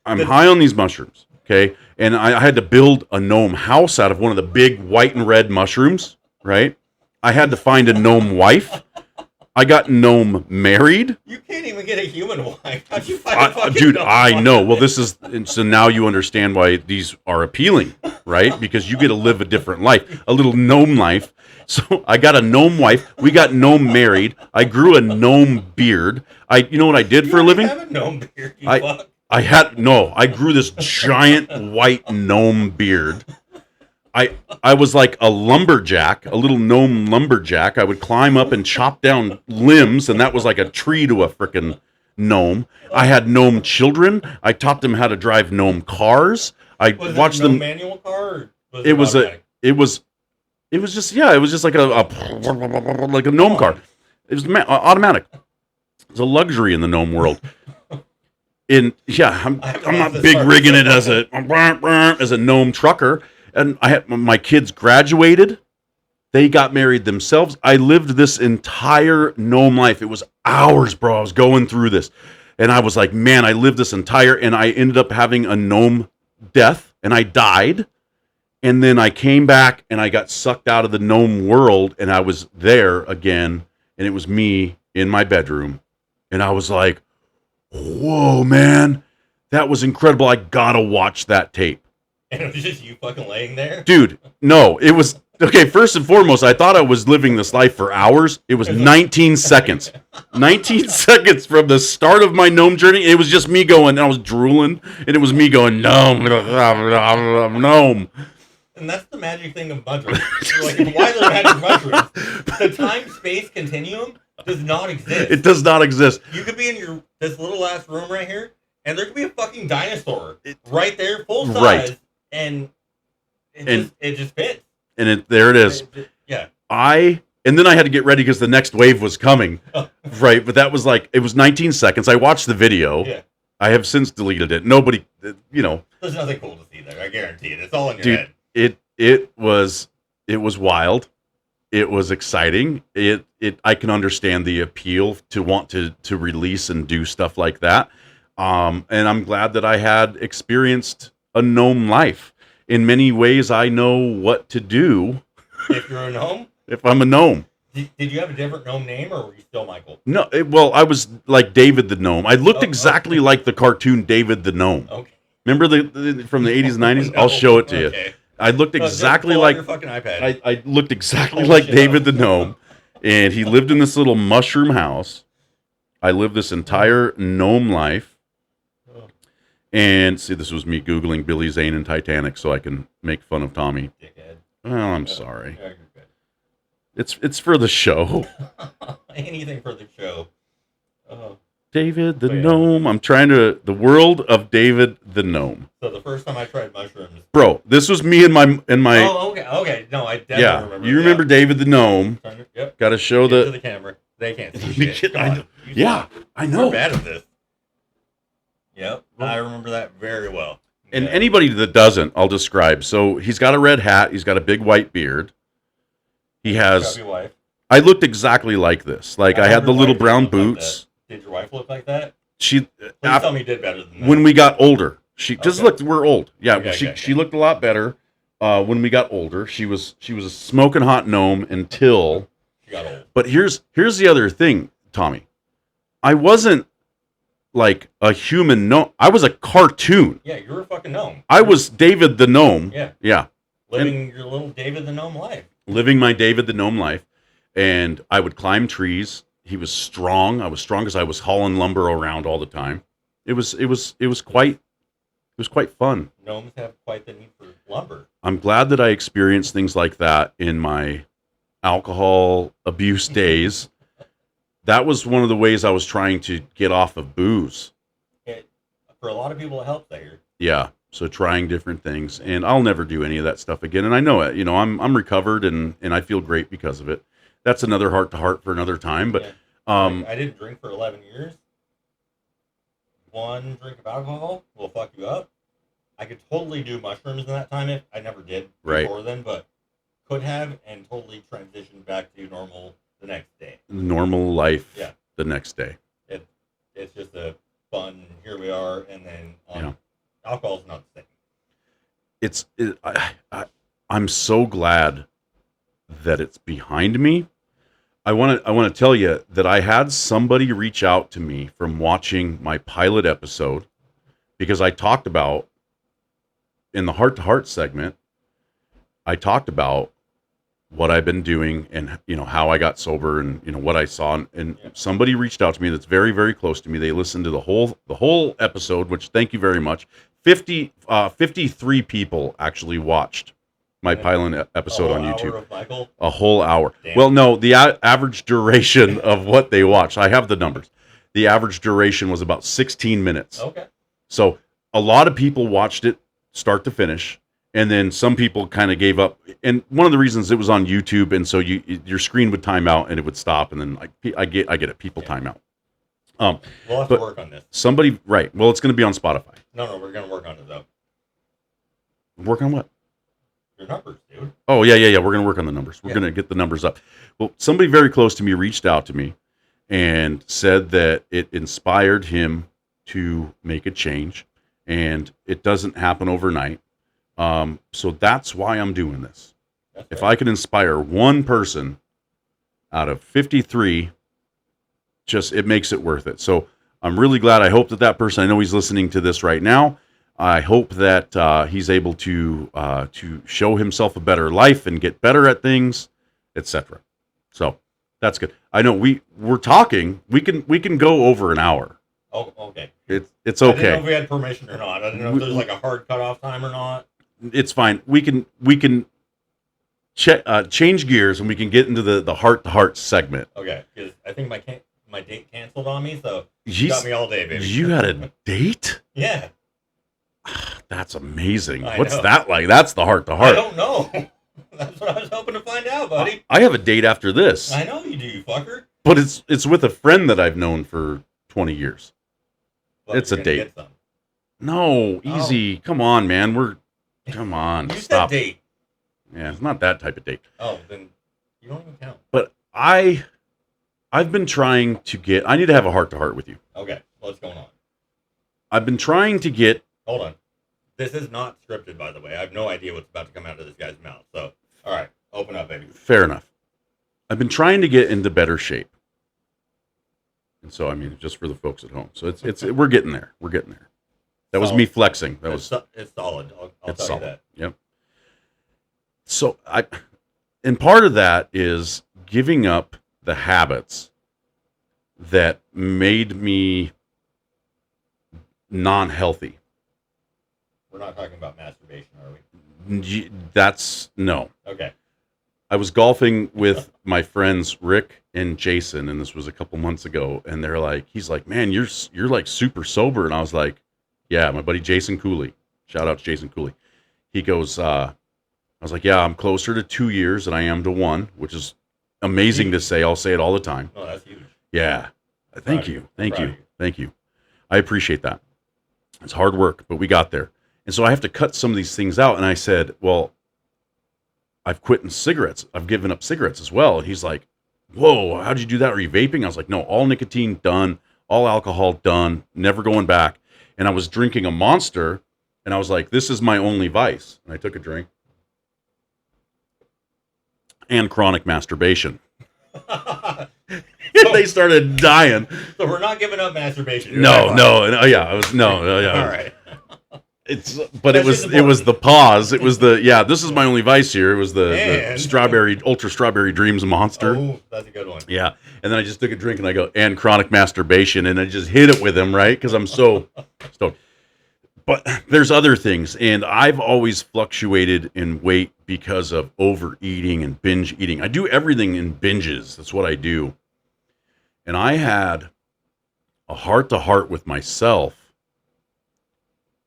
I'm high on these mushrooms, okay? And I had to build a gnome house out of one of the big white and red mushrooms, right? I had to find a gnome wife. I got gnome married. You can't even get a human wife. How'd you find a fucking Dude, gnome I wife? know. Well, so now you understand why these are appealing, right? Because you get to live a different life, a little gnome life. So I got a gnome wife. We got gnome married. I grew a gnome beard. You know what I did for a living? You have a gnome beard, you I- fuck. I grew this giant white gnome beard. I was like a lumberjack, a little gnome lumberjack. I would climb up and chop down limbs, and that was like a tree to a frickin' gnome. I had gnome children. I taught them how to drive gnome cars. I Was watched it a them. manual car? Or was It was automatic? it was just like a gnome car. It was automatic. It's a luxury in the gnome world. I'm not big rigging it as a gnome trucker. And I had my kids graduated. They got married themselves. I lived this entire gnome life. It was hours, bro. I was going through this. And I was like, man, I lived this entire, and I ended up having a gnome death, and I died. And then I came back, and I got sucked out of the gnome world, and I was there again, and it was me in my bedroom. And I was like, whoa, man, that was incredible. I gotta watch that tape. And it was just you fucking laying there? Dude, no, it was okay. First and foremost, I thought I was living this life for hours. It was 19 seconds. 19 seconds from the start of my gnome journey. It was just me going, I was drooling, and it was me going, gnome. And that's the magic thing of mushrooms. Like, why they're magic mushrooms? The time-space continuum does not exist. It does not exist. You could be in this little ass room right here, and there could be a fucking dinosaur right there, full size, Right. and it just fits. And there it is. Yeah. And then I had to get ready because the next wave was coming. Right, but that was like, it was 19 seconds. I watched the video. Yeah. I have since deleted it. Nobody, There's nothing cool to see there. I guarantee it. It's all in your dude, head. it was wild. It was exciting. I can understand the appeal to want to release and do stuff like that. And I'm glad that I had experienced a gnome life. In many ways, I know what to do If you're a gnome, if I'm a gnome. did you have a different gnome name, or were you still Michael? No, well, I was like David the Gnome. I looked exactly like the cartoon David the Gnome. Okay. Remember from the 80s and 90s? I'll show it to you. Okay. I looked No, just exactly pull out like your fucking iPad. I looked exactly Holy like shit. David the Gnome, and he lived in this little mushroom house. I lived this entire gnome life. And see, this was me Googling Billy Zane and Titanic so I can make fun of Tommy. Dickhead. Oh, I'm sorry. Yeah, you're good. It's for the show. Anything for the show. David the Oh, yeah. Gnome. I'm trying to, the world of David the Gnome. So the first time I tried mushrooms. Bro, this was me and my Oh, okay. No, I definitely yeah. remember. You remember David the Gnome? Yep. Got to show Get to the the camera. They can't see shit. I Come know. on. You Yeah, suck. I We're know. bad at this. Yep. I remember that very well. And Yeah. anybody that doesn't, I'll describe. So he's got a red hat. He's got a big white beard. He has. Chubby wife. I looked exactly like this. Like I had the Your little wife brown looked like boots. that. Did your wife look like that? She. Please tell me you did better than that. When we got older, she just Okay. looked. We're old. Yeah, Okay. she looked a lot better. When we got older, she was a smoking hot gnome until. She got old. But here's the other thing, Tommy. I wasn't like a human gnome. I was a cartoon. Yeah, you're a fucking gnome. I was David the Gnome. Yeah. Yeah. Living your little David the Gnome life. Living my David the Gnome life. And I would climb trees. He was strong. I was strong because I was hauling lumber around all the time. It was quite fun. Gnomes have quite the need for lumber. I'm glad that I experienced things like that in my alcohol abuse days. That was one of the ways I was trying to get off of booze. For a lot of people, it helps, I hear. Yeah. So trying different things, and I'll never do any of that stuff again. And I know it. I'm recovered, and I feel great because of it. That's another heart to heart for another time. But Yeah. I didn't drink for 11 years. One drink of alcohol will fuck you up. I could totally do mushrooms in that time. If I never did Right. before then, but could have and totally transitioned back to normal the next day. Normal life. Yeah. The next day. It's just a fun. Here we are, and then alcohol's not the same. I'm so glad that it's behind me. I want to tell you that I had somebody reach out to me from watching my pilot episode, because I talked about in the heart to heart segment, I talked about what I've been doing and how I got sober and what I saw, and somebody reached out to me that's very, very close to me. They listened to the whole episode, which thank you very much. 53 people actually watched my pilot episode on YouTube. A whole hour. Damn. Well, no, the average duration of what they watched, I have the numbers. The average duration was about 16 minutes. Okay. So a lot of people watched it start to finish, and then some people kind of gave up. And one of the reasons it was on YouTube, and so your screen would time out and it would stop, and then I get it. People time out. We'll have to work on this. Somebody, right? Well, it's going to be on Spotify. No, we're going to work on it though. Work on what? Your numbers, dude. Oh, yeah. We're going to work on the numbers. We're going to get the numbers up. Well, somebody very close to me reached out to me and said that it inspired him to make a change, and it doesn't happen overnight. So that's why I'm doing this. If I can inspire one person out of 53, it makes it worth it. So I'm really glad. I hope that person, I know he's listening to this right now. I hope that he's able to show himself a better life and get better at things, etc. So that's good. I know we're talking. We can go over an hour. Oh, okay. It's okay. I didn't know if we had permission or not. I didn't know if there's like a hard cutoff time or not. It's fine. We can change gears and we can get into the heart to heart segment. Okay, because I think my date canceled on me, so you got me all day, baby. You had a date? Yeah. That's amazing. I What's know. that like? That's the heart to heart. I don't know. That's what I was hoping to find out, buddy. I have a date after this. I know you do, you fucker. But it's with a friend that I've known for 20 years. Well, it's a date. No, easy. Come on, man. Come on. You Stop. said date. Yeah, it's not that type of date. Oh, then you don't even count. But I've been trying to get. I need to have a heart to heart with you. Okay, what's going on? I've been trying to get. Hold on. This is not scripted, by the way. I have no idea what's about to come out of this guy's mouth. So, all right, open up, baby. Fair enough. I've been trying to get into better shape. And so, I mean, just for the folks at home. So it's we're getting there. We're getting there. That was me flexing. It's solid. I'll tell solid. you that. Yep. So and part of that is giving up the habits that made me non-healthy. We're not talking about masturbation, are we? That's no. Okay. I was golfing with my friends Rick and Jason, and this was a couple months ago, and he's like, man, you're like super sober. And I was like, yeah, my buddy Jason Cooley. Shout out to Jason Cooley. He goes, I was like, yeah, I'm closer to 2 years than I am to 1, which is amazing to say. I'll say it all the time. Oh, that's huge. Yeah. Thank you. I appreciate that. It's hard work, but we got there. And so I have to cut some of these things out. And I said, well, I've quit cigarettes. I've given up cigarettes as well. And he's like, whoa, how'd you do that? Are you vaping? I was like, no, all nicotine done, all alcohol done, never going back. And I was drinking a Monster, and I was like, this is my only vice. And I took a drink. And chronic masturbation. They started dying. So we're not giving up masturbation. No. All right. It was the pause. It was this is my only vice here. It was the ultra strawberry dreams Monster. Oh, that's a good one. Yeah. And then I just took a drink and I go, and chronic masturbation, and I just hit it with him, right? Because I'm so stoked. But there's other things, and I've always fluctuated in weight because of overeating and binge eating. I do everything in binges. That's what I do. And I had a heart-to-heart with myself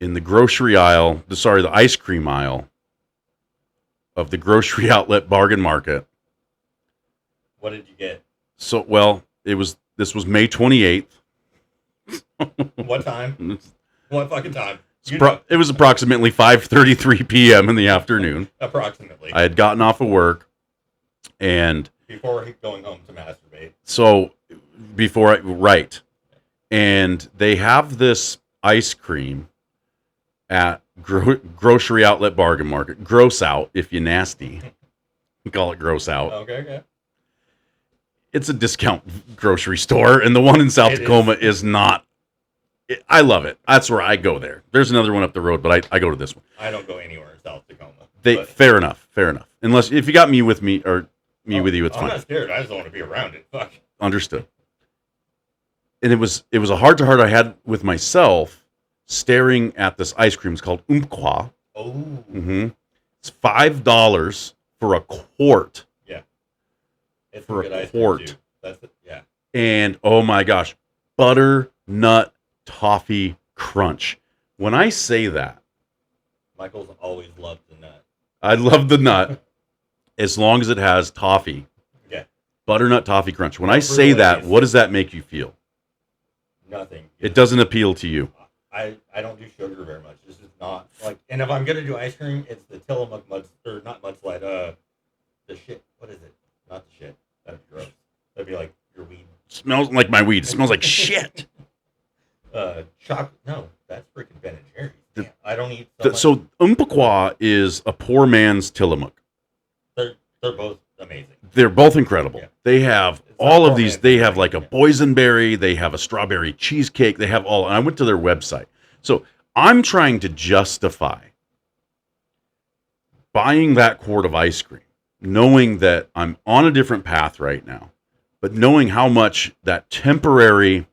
in the grocery aisle, the ice cream aisle of the grocery outlet bargain market. What did you get? So, well, this was May 28th. What time? What fucking time? It was approximately 5:33 p.m. in the afternoon. Approximately. I had gotten off of work, and before going home to masturbate. So right. And they have this ice cream at grocery outlet bargain market. Gross Out, if you nasty. We call it Gross Out. Okay. It's a discount grocery store, and the one in South Tacoma is not. I love it. That's where I go there. There's another one up the road, but I go to this one. I don't go anywhere in South Tacoma. Fair enough. Unless if you got me with me or me with you, it's fine. I'm not scared. I just don't want to be around it. Fuck. Understood. And it was a heart-to-heart I had with myself staring at this ice cream. It's called Umpqua. Oh. Mm-hmm. It's $5 for a quart. Yeah. It's for a a quart. That's it. Yeah. And oh my gosh, butternut toffee crunch. When I say that, Michael's always loved the nut. I love the nut as long as it has toffee. Yeah. Butternut toffee crunch. When I say that, what does that make you feel? Nothing. It doesn't appeal to you. I don't do sugar very much. This is not like, and if I'm gonna do ice cream, it's the Tillamook not mudslide. The shit. What is it? Not the shit. That'd be gross. That'd be like your weed. Smells like my weed. It smells like shit. Chocolate. No, that's freaking Ben and Jerry's. Damn, I don't eat. So Umpqua is a poor man's Tillamook. They're both amazing. They're both incredible. Yeah. They have all of these. They have like a yeah. boysenberry. They have a strawberry cheesecake. They have all. And I went to their website. So I'm trying to justify buying that quart of ice cream, knowing that I'm on a different path right now, but knowing how much that temporary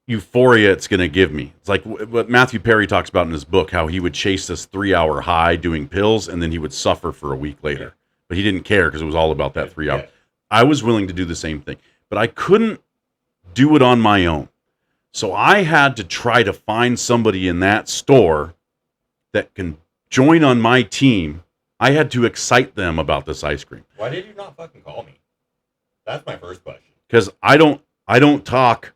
euphoria it's going to give me. It's like what Matthew Perry talks about in his book, how he would chase this 3-hour high doing pills, and then he would suffer for a week later. Yeah. But he didn't care because it was all about that 3 hours. Yeah. I was willing to do the same thing, but I couldn't do it on my own. So I had to try to find somebody in that store that can join on my team. I had to excite them about this ice cream. Why did you not fucking call me? That's my first question. Because I don't talk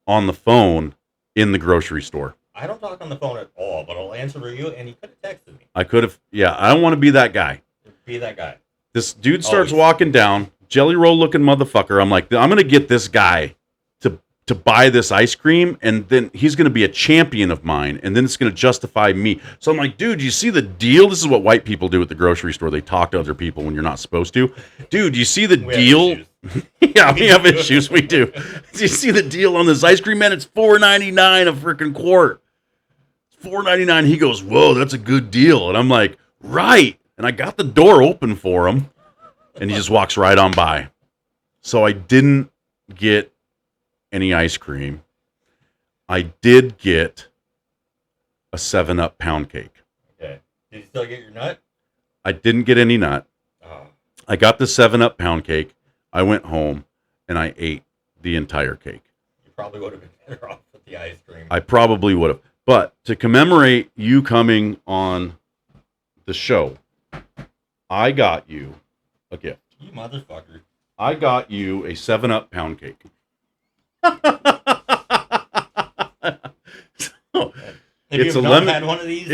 on the phone in the grocery store. I don't talk on the phone at all, but I'll answer for you, and you could have texted me. I could have, yeah. I don't want to be that guy. Be that guy. This dude starts walking down, jelly roll looking motherfucker. I'm like, I'm going to get this guy to buy this ice cream, and then he's going to be a champion of mine, and then it's going to justify me. So I'm like, dude, you see the deal? This is what white people do at the grocery store. They talk to other people when you're not supposed to. Dude, you see the deal? Yeah, we have issues. We do. Do you see the deal on this ice cream, man? It's $4.99 a freaking quart. It's $4.99. He goes, whoa, that's a good deal. And I'm like, right. And I got the door open for him, and he just walks right on by. So I didn't get any ice cream. I did get a 7-Up pound cake. Okay. Did you still get your nut? I didn't get any nut. Oh. I got the 7-Up pound cake. I went home and I ate the entire cake. You probably would have been better off with the ice cream. I probably would have. But to commemorate you coming on the show, I got you a gift. You motherfucker. I got you a 7-Up pound cake. It's a lemon. Had one of these?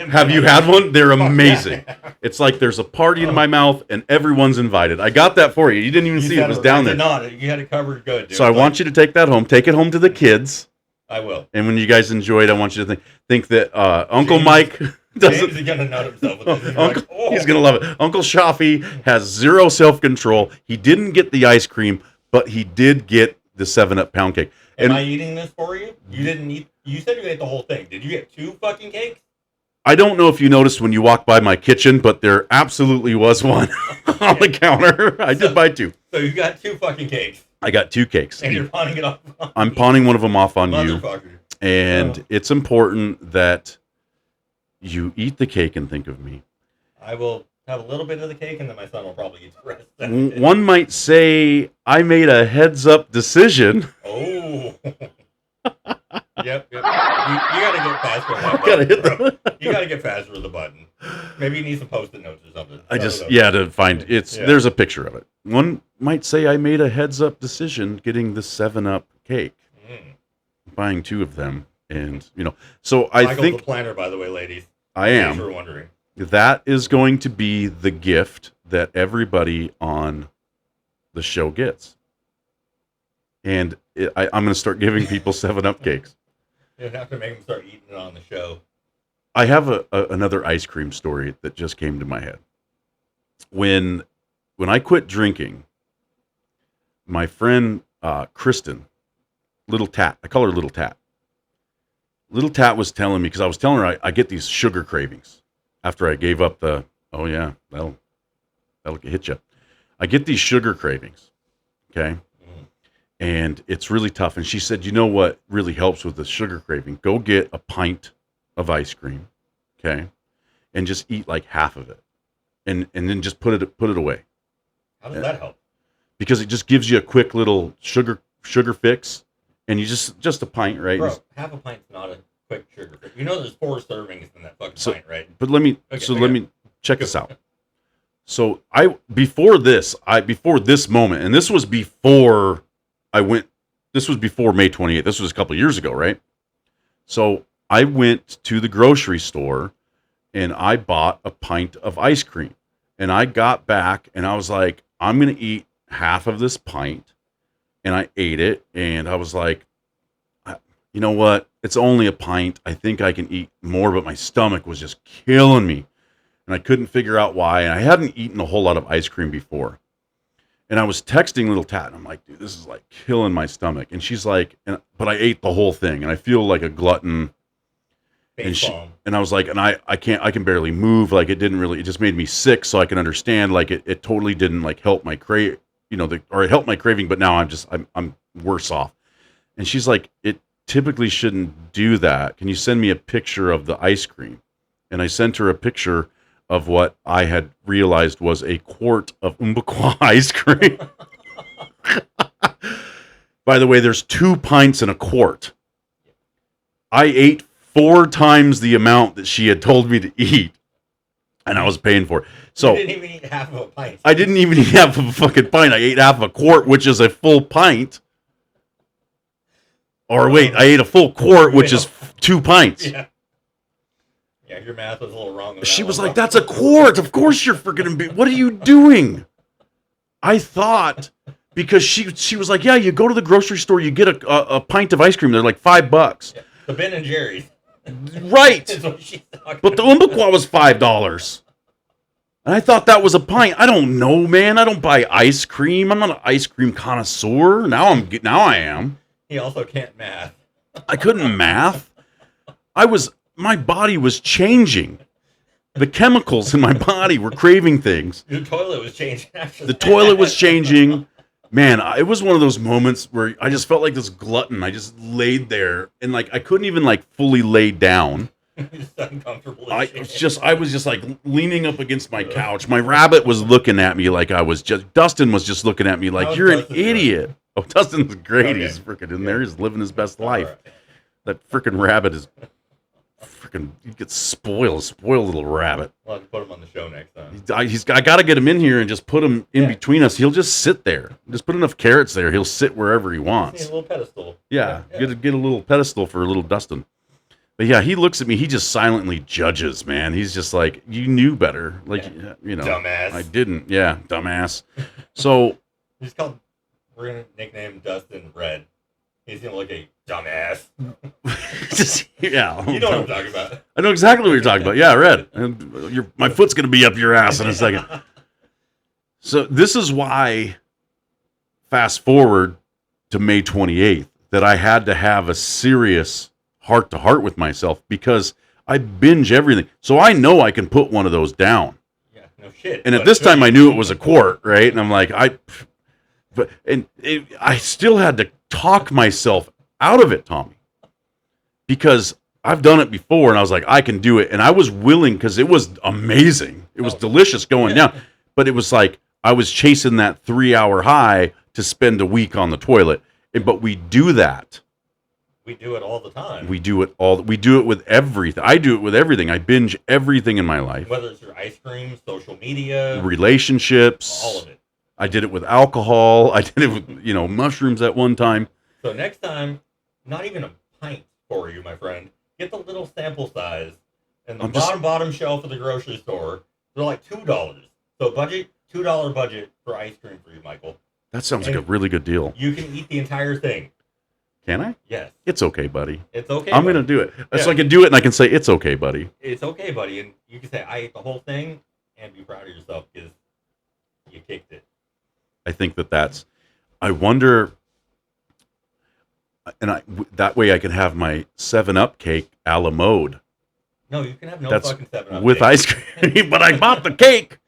Have you had one? They're amazing. It's like there's a party in my mouth and everyone's invited. I got that for you. You didn't even see it. It was down there. You had it covered good, dude. So I want you to take that home. Take it home to the kids. I will. And when you guys enjoy it, I want you to think that Uncle Mike doesn't. James is gonna nut himself with this. He's gonna love it. Uncle Schaafy has zero self-control. He didn't get the ice cream, but he did get the 7-Up pound cake. Am I eating this for you? You didn't eat. You said you ate the whole thing. Did you get 2 fucking cakes? I don't know if you noticed when you walked by my kitchen, but there absolutely was one on the counter. I did buy 2. So you got 2 fucking cakes. I got 2 cakes. And you're pawning it off. I'm pawning one of them off on you. And it's important that you eat the cake and think of me. I will have a little bit of the cake, and then my son will probably eat the rest. One might say I made a heads-up decision. Oh. Yep. You gotta get faster with that button. You gotta get faster with the button. Maybe you need some post-it notes or something. To find it's there's a picture of it. One might say I made a heads-up decision getting the 7-Up cake. Buying 2 of them. And, so I Michael's think the planner, by the way, ladies. I In am. case you were wondering. That is going to be the gift that everybody on the show gets. And I'm going to start giving people 7-Up cakes. You don't have to make them start eating it on the show. I have another ice cream story that just came to my head. When I quit drinking, my friend Kristen, Little Tat, I call her Little Tat. Little Tat was telling me, because I was telling her I get these sugar cravings after I gave up that'll hit you. I get these sugar cravings, okay? And it's really tough. And she said, you know what really helps with the sugar craving? Go get a pint of ice cream, okay? And just eat like half of it. And then just put it away. How does that help? Because it just gives you a quick little sugar fix. And you just a pint, right? Bro, half a pint's not a quick sugar fix. You know there's 4 servings in that fucking pint, right? But let me check this out. So before this moment, and this was before this was before May 28th. This was a couple of years ago, right? So I went to the grocery store and I bought a pint of ice cream. And I got back and I was like, I'm going to eat half of this pint. And I ate it and I was like, you know what? It's only a pint. I think I can eat more, but my stomach was just killing me. And I couldn't figure out why. And I hadn't eaten a whole lot of ice cream before. And I was texting Little Tat, and I'm like, dude, this is like killing my stomach. And she's like, but I ate the whole thing, and I feel like a glutton. And I was like, and I can barely move. Like it just made me sick. So I can understand, like it totally didn't like help my it helped my craving, but now I'm worse off. And she's like, it typically shouldn't do that. Can you send me a picture of the ice cream? And I sent her a picture of what I had realized was a quart of Umbaqua ice cream. By the way, there's 2 pints in a quart. I ate 4 times the amount that she had told me to eat, and I was paying for it. So you didn't even eat half of a pint. I didn't even eat half of a fucking pint. I ate half of a quart, which is a full pint. Or wait, I ate a full quart, which is 2 pints. Yeah, your math was a little wrong. She was like, that's a quart. Of course you're freaking... What are you doing? I thought... Because she was like, yeah, you go to the grocery store, you get a pint of ice cream. They're like $5. Yeah, the Ben and Jerry's. Right. But the Umbaqua was $5. And I thought that was a pint. I don't know, man. I don't buy ice cream. I'm not an ice cream connoisseur. Now I am. He also can't math. I couldn't math. My body was changing. The chemicals in my body were craving things. Your toilet was changing after The toilet was changing. Man, it was one of those moments where I just felt like this glutton. I just laid there and like I couldn't even like fully lay down. Just uncomfortable. I was just like leaning up against my couch. My rabbit was looking at me like Dustin was just looking at me like, you're an idiot. Oh, Dustin's great. Okay. He's freaking in there. He's living his best life. Right. That freaking rabbit is freaking, he gets spoiled little rabbit. We'll have to put him on the show next time. I got to get him in here and just put him in between us. He'll just sit there. Just put enough carrots there. He'll sit wherever he wants. A little pedestal. Yeah. Get a little pedestal for a little Dustin. But yeah, he looks at me. He just silently judges, man. He's just like, you knew better. Like, dumbass. I didn't. Yeah, dumbass. So we're going to nickname Dustin Red. He's going to look a dumbass. Yeah. You know what I'm talking about. I know exactly what you're talking about. Yeah, Red. And my foot's going to be up your ass in a second. So this is why, fast forward to May 28th, that I had to have a serious heart-to-heart with myself because I binge everything. So I know I can put one of those down. Yeah, no shit. And at this time, I knew it was a quart, right? And I'm like, I still had to talk myself out of it, Tommy, because I've done it before, and I was like, I can do it, and I was willing because it was amazing. It was delicious going down, but it was like I was chasing that 3-hour high to spend a week on the toilet. But we do that. We do it all the time. We do it with everything. I do it with everything. I binge everything in my life. Whether it's your ice cream, social media, relationships, all of it. I did it with alcohol. I did it with, mushrooms at one time. So next time, not even a pint. for you, my friend. Get the little sample size and the I'm just- bottom shelf of the grocery store. They're like $2. So $2 budget for ice cream for you, Michael. That sounds like a And really good deal. you can eat the entire thing. Can I? Yes. It's okay, buddy. It's okay. I'm buddy. going to do it. So Yeah. I can do it and I can say, it's okay, buddy. It's okay, buddy. And you can say, I ate the whole thing and be proud of yourself because you kicked it. I think that's, I wonder, and that way I can have my 7-Up cake a la mode. No, you can have no That's fucking 7-Up with cake. ice cream, but I bought the cake.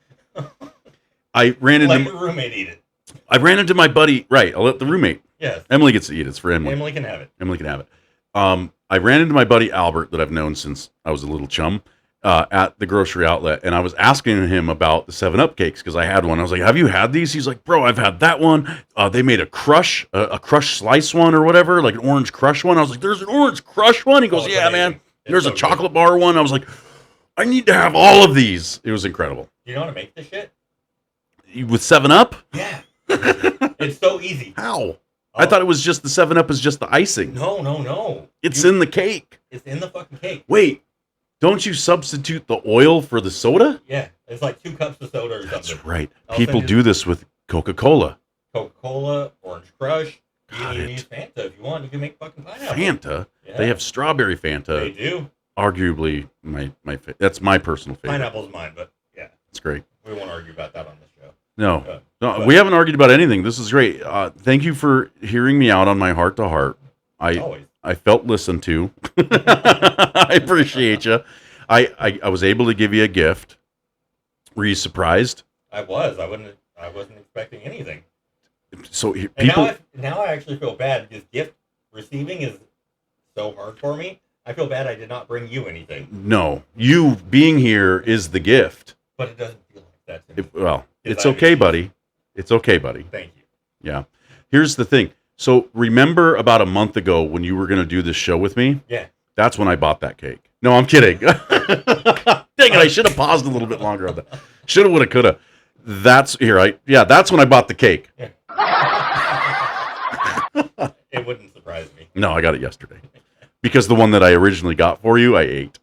I ran Let into your roommate eat it. my buddy. Right, I'll let the roommate. Yes. Emily gets to eat it. It's for Emily. Emily can have it. Emily can have it. I ran into my buddy Albert that I've known since I was a little chum at the grocery outlet, and I was asking him about the 7-Up cakes because I had one. I was like, "Have you had these?" He's like, "Bro, I've had that one. They made a crush slice one or whatever, like an orange crush one." I was like, "There's an orange crush one." He goes, it's "Yeah, amazing. man. It's There's so a chocolate bar one." I was like, "I need to have all of these." It was incredible. Do you know how to make this shit? With 7-Up? Yeah. It's so easy. How? I thought it was just the 7-Up is just the icing. No. It's in the cake. It's in the fucking cake. Wait, don't you substitute the oil for the soda? Yeah. It's like 2 cups of soda or something. That's right. I'll People send you- do this with Coca-Cola. Coca-Cola, Orange Crush. You Got can it. use Fanta if you want. You can make fucking pineapple. Fanta. Yeah. They have strawberry They Fanta. do. Arguably that's my personal favorite. Pineapple's mine, but yeah. It's great. We won't argue about that on this show. No, But- we haven't argued about anything. This is great. Thank you for hearing me out on my heart to heart. Always. I felt listened to. I appreciate you. I was able to give you a gift. Were you surprised? I wasn't expecting anything. So And people, now I actually feel bad because gift receiving is so hard for me. I feel bad I did not bring you anything. no, you being here is the gift. But it doesn't feel like that to me. Well, Yes, it's I okay, understand. buddy. It's okay, buddy. Thank you. Yeah. Here's the thing. So remember about a month ago when you were going to do this show with me? Yeah. That's when I bought that cake. No, I'm kidding. Dang it. I should have paused a little bit longer on that. Shoulda, woulda, coulda. That's when I bought the cake. It wouldn't surprise me. No, I got it yesterday. Because the one that I originally got for you, I ate.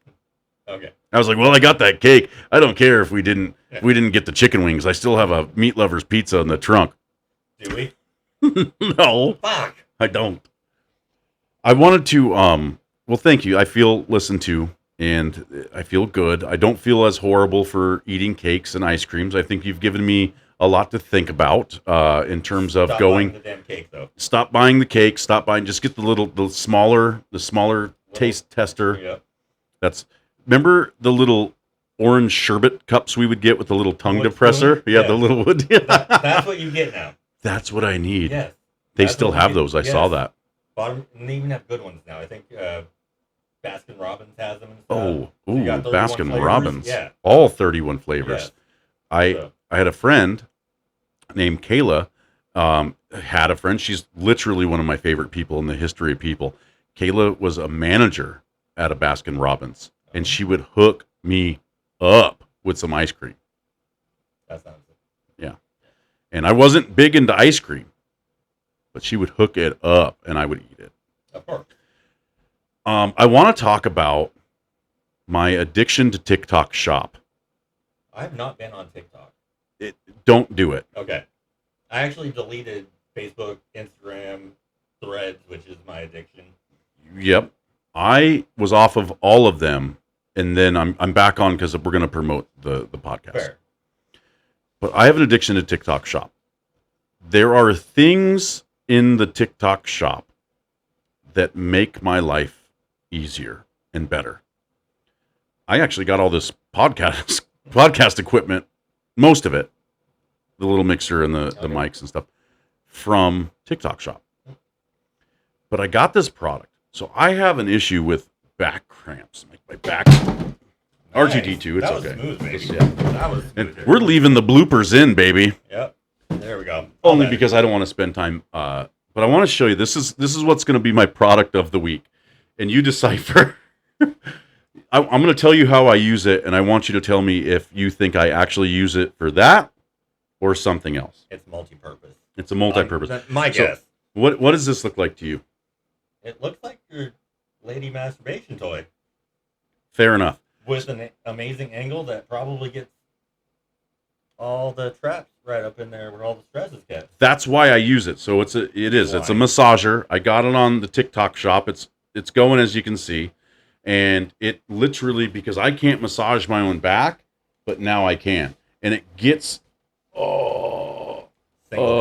Okay. I was like, well, I got that cake. I don't care if we didn't get the chicken wings. I still have a meat lover's pizza in the trunk. Do we? No, Fuck. I don't. I wanted to well, thank you. I feel listened to and I feel good. I don't feel as horrible for eating cakes and ice creams. I think you've given me a lot to think about in terms of Stop going buying the damn cake though. stop buying the cake, stop buying just get the smaller taste tester. Yep. That's remember the little orange sherbet cups we would get with the little tongue Wood depressor? spoon? Yeah, Yeah. the little wood. That's what you get now. That's what I need. Yes. They That's still what you have get. those. I saw Yes. that. Bottom, and they even have good ones now. I think Baskin Robbins has them. And stuff. Oh, You got 31 Baskin flavors. Robbins. Yeah. All 31 flavors. Yes. I So, had a friend named Kayla. Had a friend. She's literally one of my favorite people in the history of people. Kayla was a manager at a Baskin Robbins, and she would hook me up with some ice cream. that sounds good. And I wasn't big into ice cream, but she would hook it up, and I would eat it. Of course. I want to talk about my addiction to TikTok Shop. I have not been on TikTok. Don't do it. Okay. I actually deleted Facebook, Instagram, Threads, which is my addiction. Yep. I was off of all of them, and then I'm back on because we're going to promote the podcast. Fair. But I have an addiction to TikTok Shop. There are things in the TikTok Shop that make my life easier and better. I actually got all this podcast equipment, most of it, the little mixer and the mics and stuff, from TikTok Shop. But I got this product. So I have an issue with back cramps. My back. RGT2, it's that was okay. smooth, baby. Yeah. That was And smooth. we're leaving the bloopers in, baby. Yep. There we go. Only All because I don't want to spend time. But I want to show you. This is what's going to be my product of the week, and you decipher. I'm going to tell you how I use it, and I want you to tell me if you think I actually use it for that or something else. It's multi-purpose. It's a multi-purpose. My So- guess. What does this look like to you? It looks like you're lady masturbation toy Fair enough. with an amazing angle that probably gets all the traps right up in there where all the stress is kept. That's why I use it. So it's a massager. I got it on the TikTok shop. It's going, as you can see, and it literally, because I can't massage my own back, but now I can, and it gets it's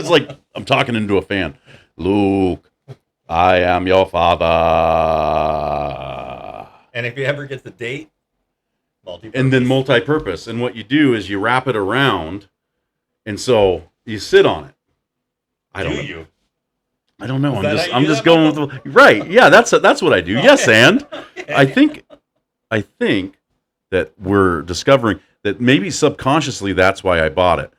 like I'm talking into a fan. Luke, I am your father. And if you ever get the date, And then multi-purpose. And what you do is you wrap it around, and so you sit on it. I don't know. I don't know. I'm just going with the, right. Yeah, that's what I do. Okay. Yes, and okay. I think that we're discovering that maybe subconsciously that's why I bought it.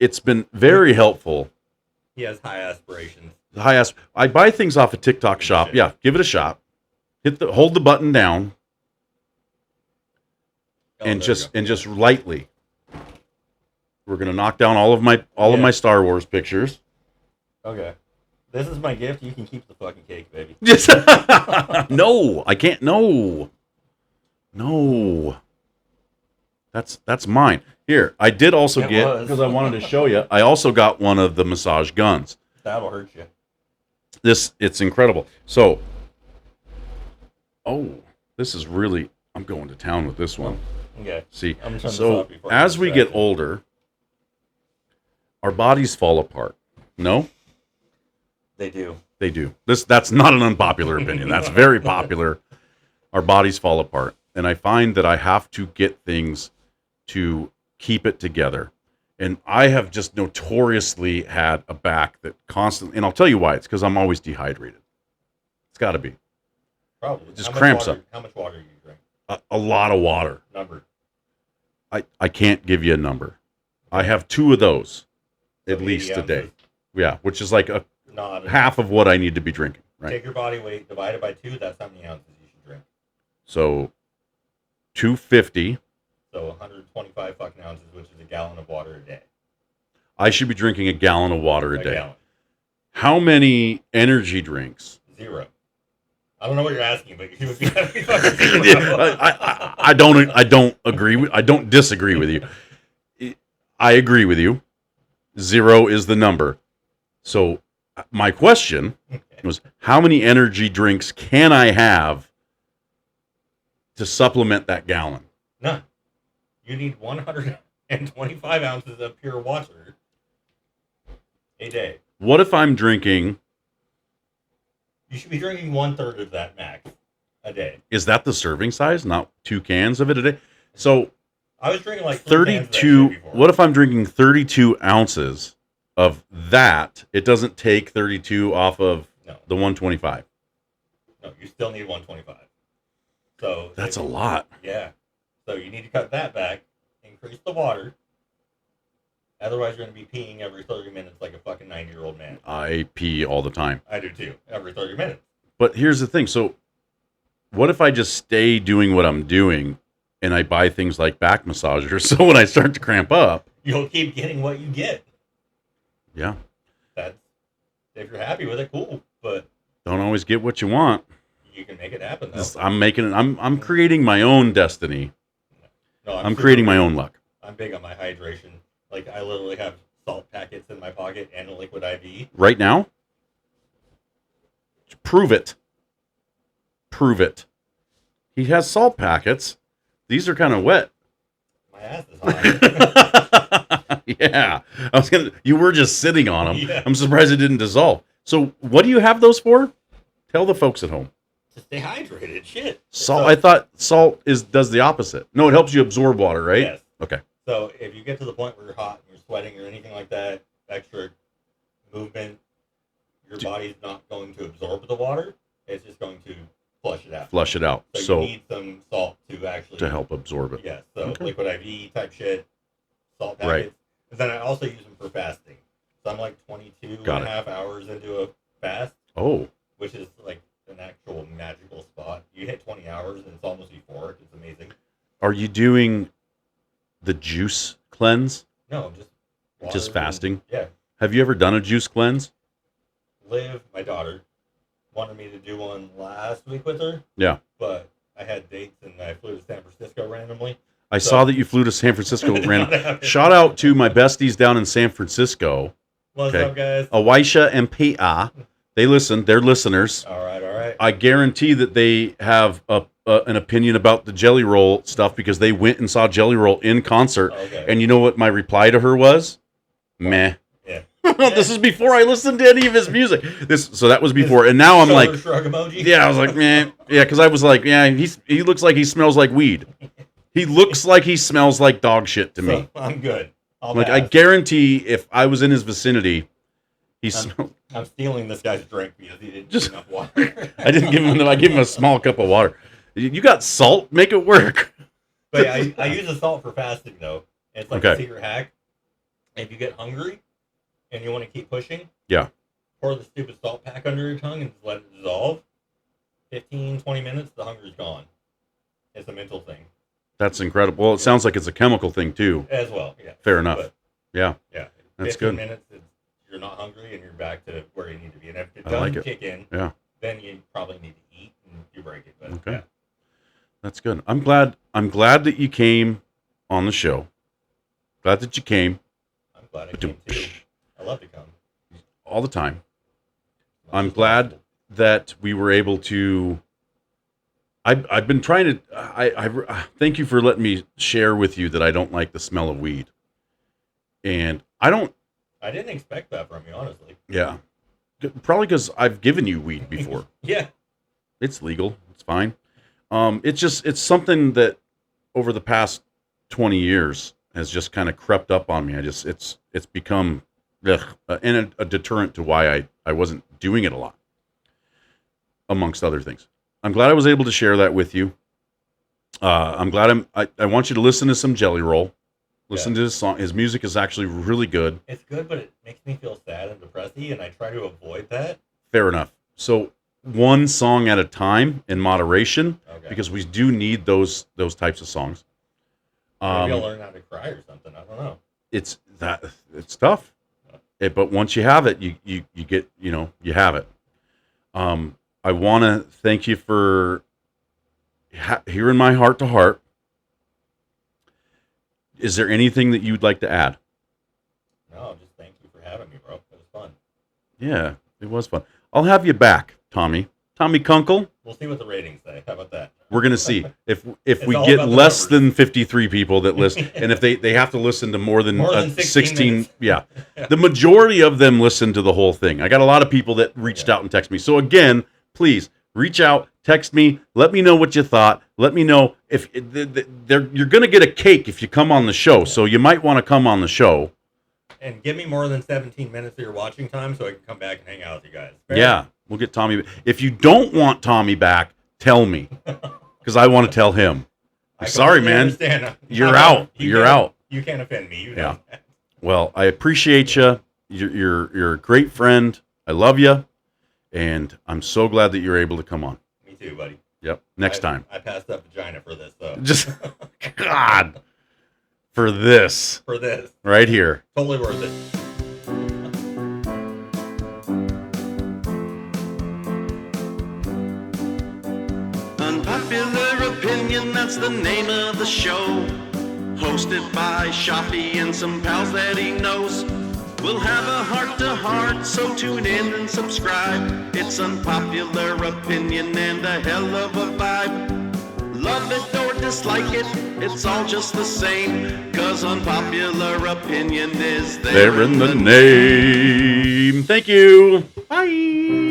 It's been very helpful. He has high aspirations. I buy things off a TikTok shop. Yeah, give it a shot. Hold the button down. And just lightly, we're gonna knock down all of my Star Wars pictures. Okay, this is my gift. You can keep the fucking cake, baby. Yes. No, I can't. No. That's mine. Here, I did also get, because I wanted to show you. I also got one of the massage guns. That'll hurt you. It's incredible. So, this is really. I'm going to town with this one. Okay. See, so as we get older, our bodies fall apart. No? They do. They do. That's not an unpopular opinion. That's very popular. Our bodies fall apart. And I find that I have to get things to keep it together. And I have just notoriously had a back that constantly, and I'll tell you why. It's because I'm always dehydrated. It's got to be. Probably. It just cramps up. How much water do you drink? A lot of water. Number. I can't give you a number. I have 2 of those at least a day. Yeah, which is like half of what I need to be drinking. Right. Take your body weight, divide it by 2. That's how many ounces you should drink. So 250. So 125 fucking ounces, which is a gallon of water a day. I should be drinking a gallon of water a day. Gallon. How many energy drinks? 0. I don't know what you're asking, but you would be I don't agree. I don't disagree with you. I agree with you. 0 is the number. So my question was, how many energy drinks can I have to supplement that gallon? None. You need 125 ounces of pure water a day. What if I'm drinking? You should be drinking 1/3 of that max a day. Is that the serving size? Not 2 cans of it a day? So I was drinking like 32. What if I'm drinking 32 ounces of that? It doesn't take 32 off of the 125. No, you still need 125. So that's a lot. Yeah. So you need to cut that back, increase the water. Otherwise, you're going to be peeing every 30 minutes like a fucking 90-year-old man. I pee all the time. I do too, every 30 minutes. But here's the thing. So what if I just stay doing what I'm doing and I buy things like back massagers? So when I start to cramp up, you'll keep getting what you get. Yeah. If you're happy with it, cool. But don't always get what you want. You can make it happen, though. I'm creating my own destiny. No, I'm creating my own luck. I'm big on my hydration. Like, I literally have salt packets in my pocket and a liquid IV. Right now? Prove it. Prove it. He has salt packets. These are kind of wet. My ass is hot. Yeah. You were just sitting on them. Yeah. I'm surprised it didn't dissolve. So what do you have those for? Tell the folks at home. To stay hydrated. Shit. Salt. I thought salt does the opposite. No, it helps you absorb water, right? Yes. Okay. So if you get to the point where you're hot and you're sweating or anything like that, extra movement, your body's not going to absorb the water. It's just going to flush it out. Flush it out. So you need some salt to help absorb it. Yes. So liquid IV type shit, salt packets. Right. And then I also use them for fasting. So I'm like 22 and a half hours into a fast. Oh. Which is like an actual magical spot. You hit 20 hours and it's almost euphoric. It's amazing. Are you doing the juice cleanse? No, just fasting. Yeah. Have you ever done a juice cleanse? Liv, my daughter, wanted me to do one last week with her. Yeah. But I had dates and I flew to San Francisco randomly. I saw that you flew to San Francisco random. Shout out to my besties down in San Francisco. What's up, guys? Awaisha and Pia. They listen. They're listeners. All right, all right. I guarantee that they have an opinion about the Jelly Roll stuff because they went and saw Jelly Roll in concert. Okay. And you know what my reply to her was? Meh. Yeah. This is before I listened to any of his music. So that was before. And now I'm like, shrug emoji. yeah, I was like, meh. Yeah, because I was like, yeah, he looks like he smells like weed. He looks like he smells like dog shit to me. I'm good. I guarantee if I was in his vicinity, I'm stealing this guy's drink because he didn't drink enough water. I didn't give him. I gave him a small cup of water. You got salt? Make it work. But yeah, I use the salt for fasting though. It's like a secret hack. If you get hungry and you want to keep pushing, pour the stupid salt pack under your tongue and just let it dissolve. 15, 20 minutes, the hunger's gone. It's a mental thing. That's incredible. Well, it sounds like it's a chemical thing too. As well, yeah. Fair enough. But, yeah. That's 15 good. Minutes, you're not hungry and you're back to where you need to be. And if it doesn't kick in, then you probably need to eat and you break it. But, okay. Yeah. That's good. I'm glad that you came on the show. Glad that you came. I'm glad I came too. I love to come. All the time. I'm glad that we were able to. I've been trying to. I thank you for letting me share with you that I don't like the smell of weed, and I didn't expect that from you, honestly. Yeah, probably because I've given you weed before. Yeah, it's legal. It's fine. It's something that over the past 20 years has just kind of crept up on me. It's become and a deterrent to why I wasn't doing it a lot, amongst other things. I'm glad I was able to share that with you. I'm glad I want you to listen to some Jelly Roll. Listen to his song. His music is actually really good. It's good, but it makes me feel sad and depressy, and I try to avoid that. Fair enough. So one song at a time in moderation, because we do need those types of songs. Maybe I'll learn how to cry or something. I don't know. It's tough. But once you have it, you get, you have it. I want to thank you for hearing my heart to heart. Is there anything that you'd like to add? No, just thank you for having me, bro. It was fun. Yeah, it was fun. I'll have you back, Tommy. Tommy Kunkel. We'll see what the ratings say. How about that? We're going to see. If we get less than 53 people that listen, and if they have to listen to more than 16 yeah. The majority of them listen to the whole thing. I got a lot of people that reached out and texted me. So again, please reach out, text me, let me know what you thought. Let me know if you're going to get a cake if you come on the show. So you might want to come on the show. And give me more than 17 minutes of your watching time so I can come back and hang out with you guys. Fair? Yeah, we'll get Tommy. If you don't want Tommy back, tell me, because I want to tell him. Sorry, man. You're out. You're out. You can't offend me. You know that. Well, I appreciate you. You're a great friend. I love you, and I'm so glad that you're able to come on. Me too, buddy. Yep. Next time. I passed up vagina for this, though. Just God. For this. Right here. Totally worth it. Unpopular Opinion, that's the name of the show. Hosted by Schaafy and some pals that he knows. We'll have a heart-to-heart, so tune in and subscribe. It's Unpopular Opinion and a hell of a vibe. Love it or dislike it, it's all just the same. 'Cause Unpopular Opinion is there in the name. Thank you. Bye.